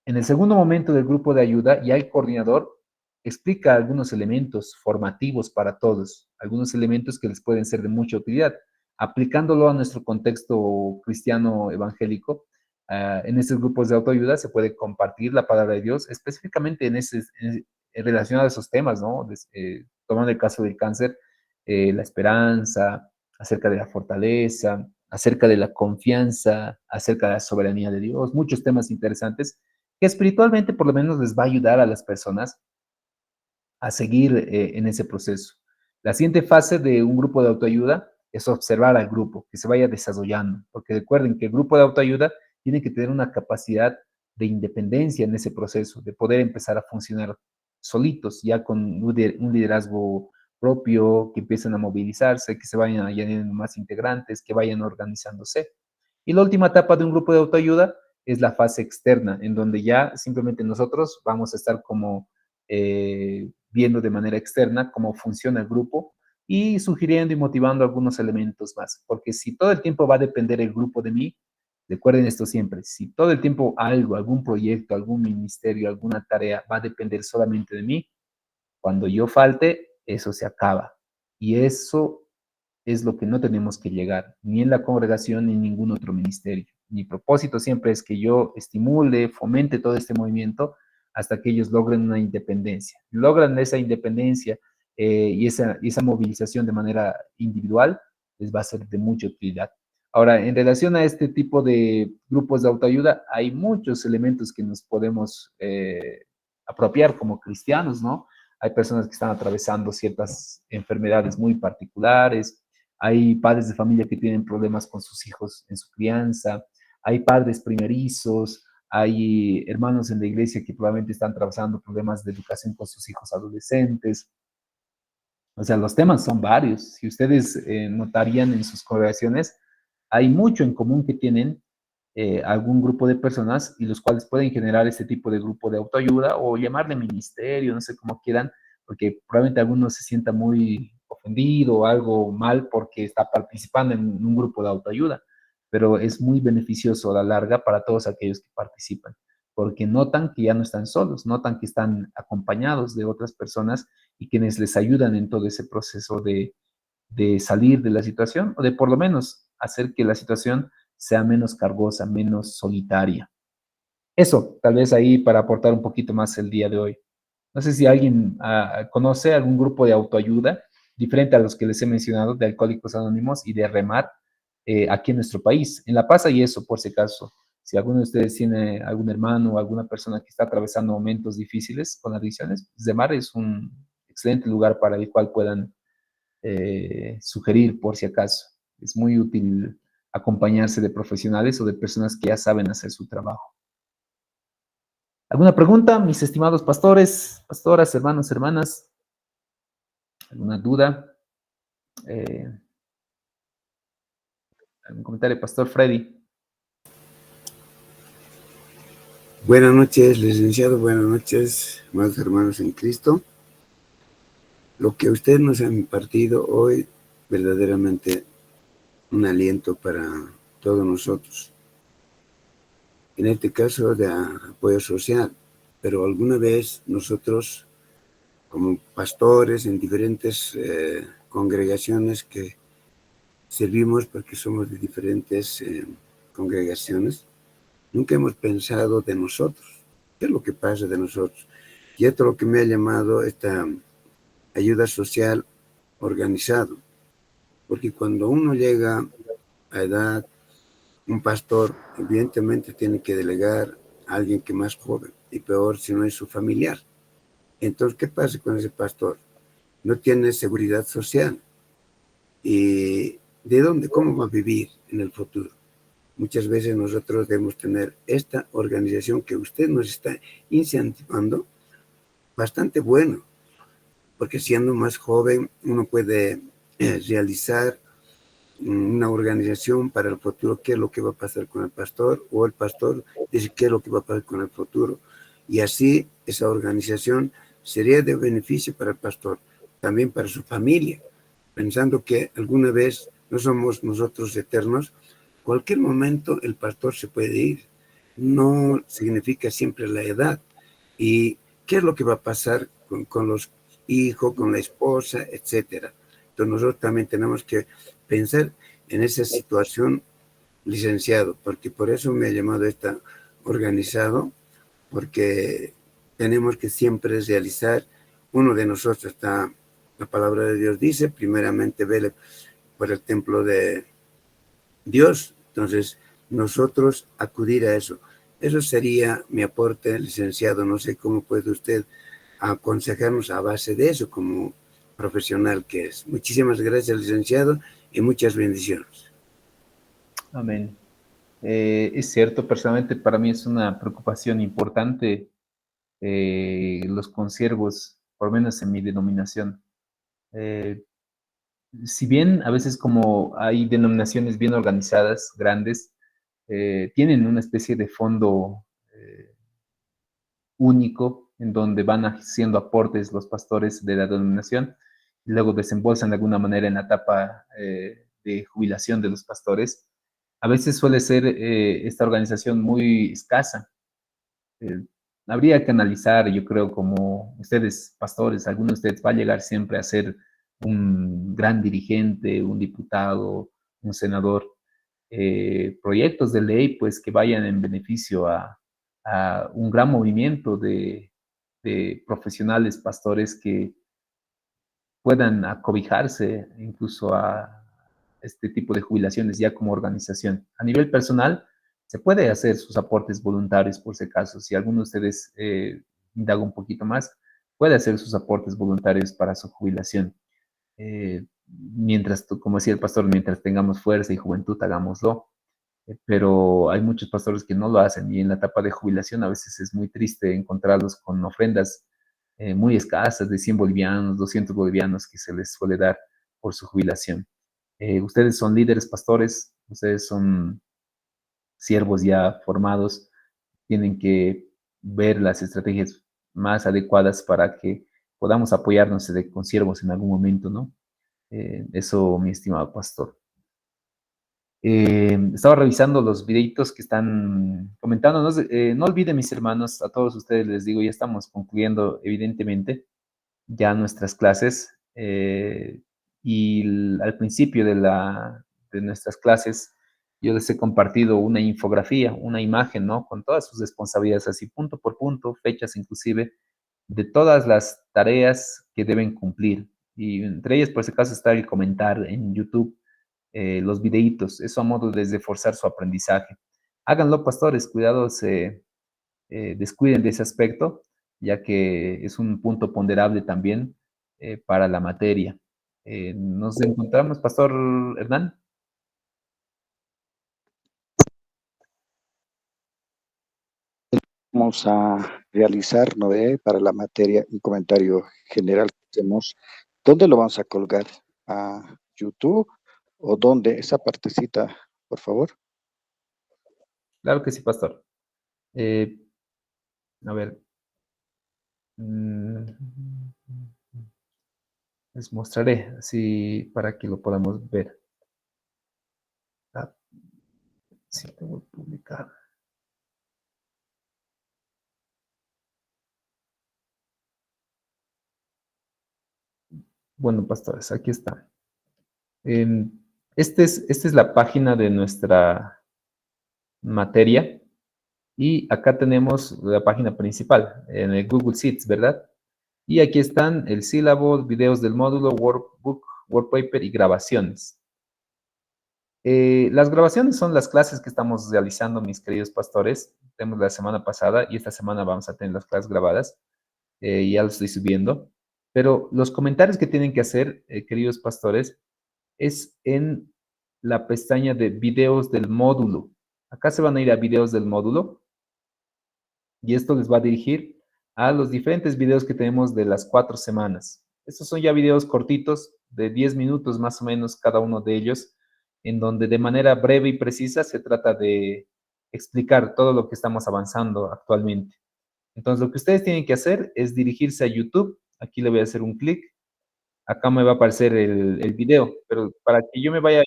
En el segundo momento del grupo de ayuda, ya el coordinador explica algunos elementos formativos para todos, algunos elementos que les pueden ser de mucha utilidad, aplicándolo a nuestro contexto cristiano evangélico. En estos grupos de autoayuda se puede compartir la palabra de Dios, específicamente en relación a esos temas, ¿no? Tomando el caso del cáncer, la esperanza, acerca de la fortaleza, acerca de la confianza, acerca de la soberanía de Dios, muchos temas interesantes que espiritualmente por lo menos les va a ayudar a las personas a seguir en ese proceso. La siguiente fase de un grupo de autoayuda es observar al grupo, que se vaya desarrollando, porque recuerden que el grupo de autoayuda tiene que tener una capacidad de independencia en ese proceso, de poder empezar a funcionar solitos, ya con un liderazgo propio, que empiecen a movilizarse, que se vayan añadiendo más integrantes, que vayan organizándose. Y la última etapa de un grupo de autoayuda es la fase externa, en donde ya simplemente nosotros vamos a estar como viendo de manera externa cómo funciona el grupo y sugiriendo y motivando algunos elementos más. Porque si todo el tiempo va a depender el grupo de mí, recuerden esto siempre, si todo el tiempo algo, algún proyecto, algún ministerio, alguna tarea va a depender solamente de mí, cuando yo falte, eso se acaba. Y eso es lo que no tenemos que llegar, ni en la congregación ni en ningún otro ministerio. Mi propósito siempre es que yo estimule, fomente todo este movimiento hasta que ellos logren una independencia. Logran esa independencia y esa movilización de manera individual, les va a ser de mucha utilidad. Ahora, en relación a este tipo de grupos de autoayuda, hay muchos elementos que nos podemos apropiar como cristianos, ¿no? Hay personas que están atravesando ciertas enfermedades muy particulares, hay padres de familia que tienen problemas con sus hijos en su crianza, hay padres primerizos, hay hermanos en la iglesia que probablemente están atravesando problemas de educación con sus hijos adolescentes. O sea, los temas son varios. Si ustedes notarían en sus congregaciones, hay mucho en común que tienen algún grupo de personas y los cuales pueden generar este tipo de grupo de autoayuda o llamarle ministerio, no sé cómo quieran, porque probablemente alguno se sienta muy ofendido o algo mal porque está participando en un grupo de autoayuda, pero es muy beneficioso a la larga para todos aquellos que participan, porque notan que ya no están solos, notan que están acompañados de otras personas y quienes les ayudan en todo ese proceso de salir de la situación o de por lo menos hacer que la situación sea menos cargosa, menos solitaria. Eso, tal vez ahí para aportar un poquito más el día de hoy. No sé si alguien conoce algún grupo de autoayuda diferente a los que les he mencionado, de Alcohólicos Anónimos y de Remar, aquí en nuestro país. En La Paz hay eso, por si acaso. Si alguno de ustedes tiene algún hermano o alguna persona que está atravesando momentos difíciles con adicciones, Remar es un excelente lugar para el cual puedan sugerir por si acaso. Es muy útil acompañarse de profesionales o de personas que ya saben hacer su trabajo. ¿Alguna pregunta, mis estimados pastores, pastoras, hermanos, hermanas? ¿Alguna duda? ¿Algún comentario, Pastor Freddy? Buenas noches, licenciado. Buenas noches, amados hermanos en Cristo. Lo que usted nos ha impartido hoy, verdaderamente un aliento para todos nosotros. En este caso de apoyo social, pero alguna vez nosotros, como pastores en diferentes congregaciones que servimos porque somos de diferentes congregaciones, nunca hemos pensado de nosotros. ¿Qué es lo que pasa de nosotros? Y esto es lo que me ha llamado esta ayuda social organizado. Porque cuando uno llega a edad, un pastor evidentemente tiene que delegar a alguien que más joven, y peor si no es su familiar. Entonces, ¿qué pasa con ese pastor? No tiene seguridad social. ¿Y de dónde? ¿Cómo va a vivir en el futuro? Muchas veces nosotros debemos tener esta organización que usted nos está incentivando, bastante bueno, porque siendo más joven uno puede realizar una organización para el futuro, qué es lo que va a pasar con el pastor, o el pastor dice qué es lo que va a pasar con el futuro, y así esa organización sería de beneficio para el pastor, también para su familia, pensando que alguna vez no somos nosotros eternos. Cualquier momento el pastor se puede ir. No significa siempre la edad. ¿Y qué es lo que va a pasar con los hijos, con la esposa, etcétera? Entonces nosotros también tenemos que pensar en esa situación, licenciado, porque por eso me ha llamado esta organizado, porque tenemos que siempre realizar, uno de nosotros está, la palabra de Dios dice, primeramente vele por el templo de Dios, entonces nosotros acudir a eso. Eso sería mi aporte, licenciado. No sé cómo puede usted aconsejarnos a base de eso como profesional que es. Muchísimas gracias, licenciado, y muchas bendiciones. Amén. Es cierto, personalmente para mí es una preocupación importante los consiervos, por lo menos en mi denominación. Eh, si bien a veces como hay denominaciones bien organizadas, grandes, tienen una especie de fondo único en donde van haciendo aportes los pastores de la denominación y luego desembolsan de alguna manera en la etapa de jubilación de los pastores. A veces suele ser esta organización muy escasa. Eh, Habría que analizar, yo creo, como ustedes, pastores, alguno de ustedes va a llegar siempre a ser un gran dirigente, un diputado, un senador, proyectos de ley, pues que vayan en beneficio a un gran movimiento de profesionales, pastores que puedan acobijarse incluso a este tipo de jubilaciones ya como organización. A nivel personal, se puede hacer sus aportes voluntarios por si acaso. Si alguno de ustedes indaga un poquito más, puede hacer sus aportes voluntarios para su jubilación. Mientras, como decía el pastor, mientras tengamos fuerza y juventud, hagámoslo. Pero hay muchos pastores que no lo hacen y en la etapa de jubilación a veces es muy triste encontrarlos con ofrendas muy escasas de 100 bolivianos, 200 bolivianos que se les suele dar por su jubilación. Ustedes son líderes pastores, ustedes son siervos ya formados, tienen que ver las estrategias más adecuadas para que podamos apoyarnos con siervos en algún momento, ¿no? Eso, mi estimado pastor. Estaba revisando los videitos que están comentando. No olviden, mis hermanos, a todos ustedes les digo, ya estamos concluyendo, evidentemente, ya nuestras clases. Y al principio de nuestras clases, yo les he compartido una infografía, una imagen, ¿no? Con todas sus responsabilidades, así punto por punto, fechas inclusive, de todas las tareas que deben cumplir. Y entre ellas, por si acaso, está el comentar en YouTube los videitos, eso a modo de forzar su aprendizaje. Háganlo, pastores, cuidado, se descuiden de ese aspecto, ya que es un punto ponderable también para la materia. Nos encontramos, Pastor Hernán. Vamos a realizar, Noé, para la materia un comentario general que hacemos. ¿Dónde lo vamos a colgar? ¿A YouTube o dónde? Esa partecita, por favor. Claro que sí, Pastor. A ver. Mm, les mostraré así para que lo podamos ver. Ah, sí, tengo que publicar. Bueno, pastores, aquí está. Esta es la página de nuestra materia y acá tenemos la página principal en el Google Sheets, ¿verdad? Y aquí están el sílabo, videos del módulo, workbook, workpaper y grabaciones. Las grabaciones son las clases que estamos realizando, mis queridos pastores. Tenemos la semana pasada y esta semana vamos a tener las clases grabadas. Ya lo estoy subiendo. Pero los comentarios que tienen que hacer, queridos pastores, es en la pestaña de videos del módulo. Acá se van a ir a videos del módulo y esto les va a dirigir a los diferentes videos que tenemos de las 4 semanas. Estos son ya videos cortitos de 10 minutos más o menos cada uno de ellos, en donde de manera breve y precisa se trata de explicar todo lo que estamos avanzando actualmente. Entonces, lo que ustedes tienen que hacer es dirigirse a YouTube. Aquí le voy a hacer un clic acá me va a aparecer el video, pero para que yo me vaya,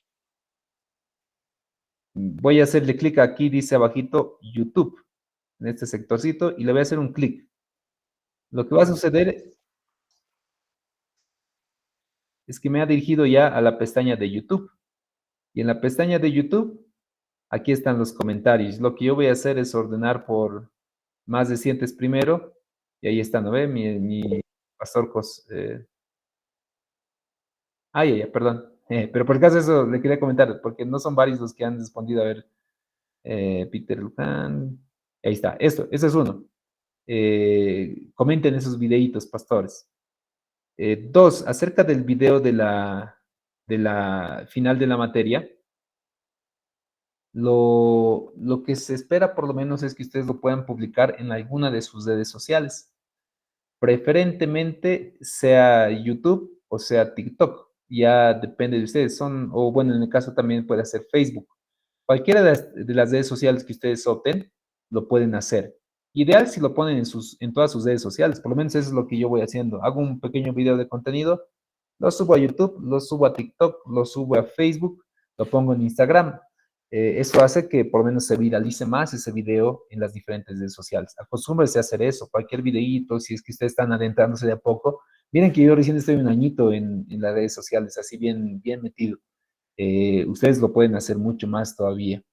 voy a hacerle clic aquí, dice abajito YouTube, en este sectorcito, y le voy a hacer un clic. Lo que va a suceder es que me ha dirigido ya a la pestaña de YouTube. Y en la pestaña de YouTube, aquí están los comentarios. Lo que yo voy a hacer es ordenar por más recientes primero, y ahí está, ¿no ve? Mi pastor perdón. Pero por caso eso le quería comentar, porque no son varios los que han respondido. A ver, Peter Luján, ahí está, ese es uno. Comenten esos videitos, pastores. Dos, acerca del video de la final de la materia, lo que se espera por lo menos es que ustedes lo puedan publicar en alguna de sus redes sociales. Preferentemente sea YouTube o sea TikTok. Ya depende de ustedes. O bueno, en el caso también puede ser Facebook. Cualquiera de las redes sociales que ustedes opten, lo pueden hacer. Ideal si lo ponen en todas sus redes sociales. Por lo menos eso es lo que yo voy haciendo. Hago un pequeño video de contenido, lo subo a YouTube, lo subo a TikTok, lo subo a Facebook, lo pongo en Instagram. Eso hace que por lo menos se viralice más ese video en las diferentes redes sociales. Acostúmbrense a hacer eso, cualquier videíto, si es que ustedes están adentrándose de a poco. Miren que yo recién estoy un añito en las redes sociales, así bien, bien metido. Ustedes lo pueden hacer mucho más todavía.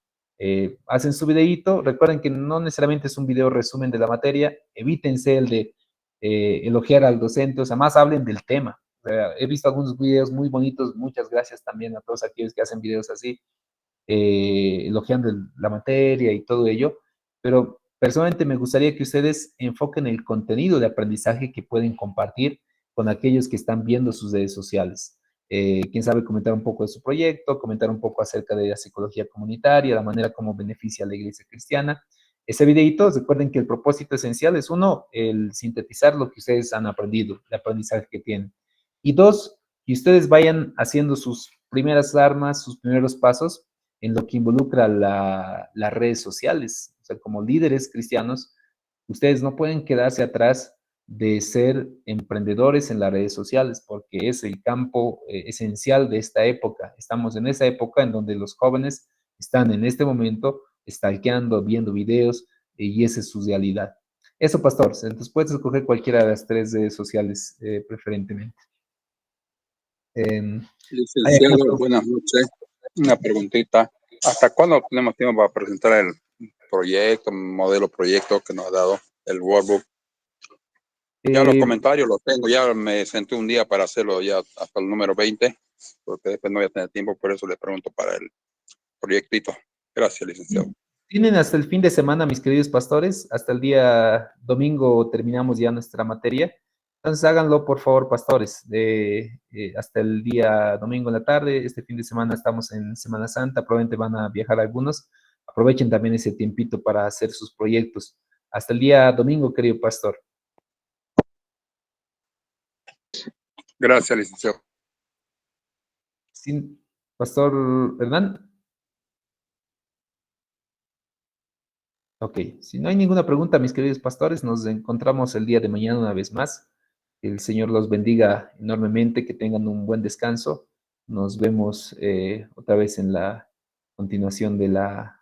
Hacen su videíto, recuerden que no necesariamente es un video resumen de la materia, evítense el de elogiar al docente, o sea, más hablen del tema. O sea, he visto algunos videos muy bonitos, muchas gracias también a todos aquellos que hacen videos así, elogiando la materia y todo ello, pero personalmente me gustaría que ustedes enfoquen el contenido de aprendizaje que pueden compartir con aquellos que están viendo sus redes sociales. Quién sabe, comentar un poco de su proyecto, comentar un poco acerca de la psicología comunitaria, la manera como beneficia a la iglesia cristiana. Ese videito, recuerden que el propósito esencial es, uno, el sintetizar lo que ustedes han aprendido, el aprendizaje que tienen. Y dos, que ustedes vayan haciendo sus primeras armas, sus primeros pasos en lo que involucra las redes sociales. O sea, como líderes cristianos, ustedes no pueden quedarse atrás de ser emprendedores en las redes sociales, porque es el campo esencial de esta época. Estamos en esa época en donde los jóvenes están en este momento stalkeando, viendo videos, y esa es su realidad. Eso, pastor. Entonces puedes escoger cualquiera de las tres redes sociales preferentemente. Licenciado, buenas noches. Una preguntita. ¿Hasta cuándo tenemos tiempo para presentar el proyecto, modelo proyecto que nos ha dado el workbook? Ya los comentarios los tengo, ya me senté un día para hacerlo ya hasta el número 20, porque después no voy a tener tiempo, por eso le pregunto para el proyectito. Gracias, licenciado. Tienen hasta el fin de semana, mis queridos pastores, hasta el día domingo terminamos ya nuestra materia. Entonces háganlo, por favor, pastores, hasta el día domingo en la tarde. Este fin de semana estamos en Semana Santa, probablemente van a viajar algunos. Aprovechen también ese tiempito para hacer sus proyectos. Hasta el día domingo, querido pastor. Gracias, licenciado. Sí, Pastor Hernán. Ok, si no hay ninguna pregunta, mis queridos pastores, nos encontramos el día de mañana una vez más. El Señor los bendiga enormemente, que tengan un buen descanso. Nos vemos otra vez en la continuación de la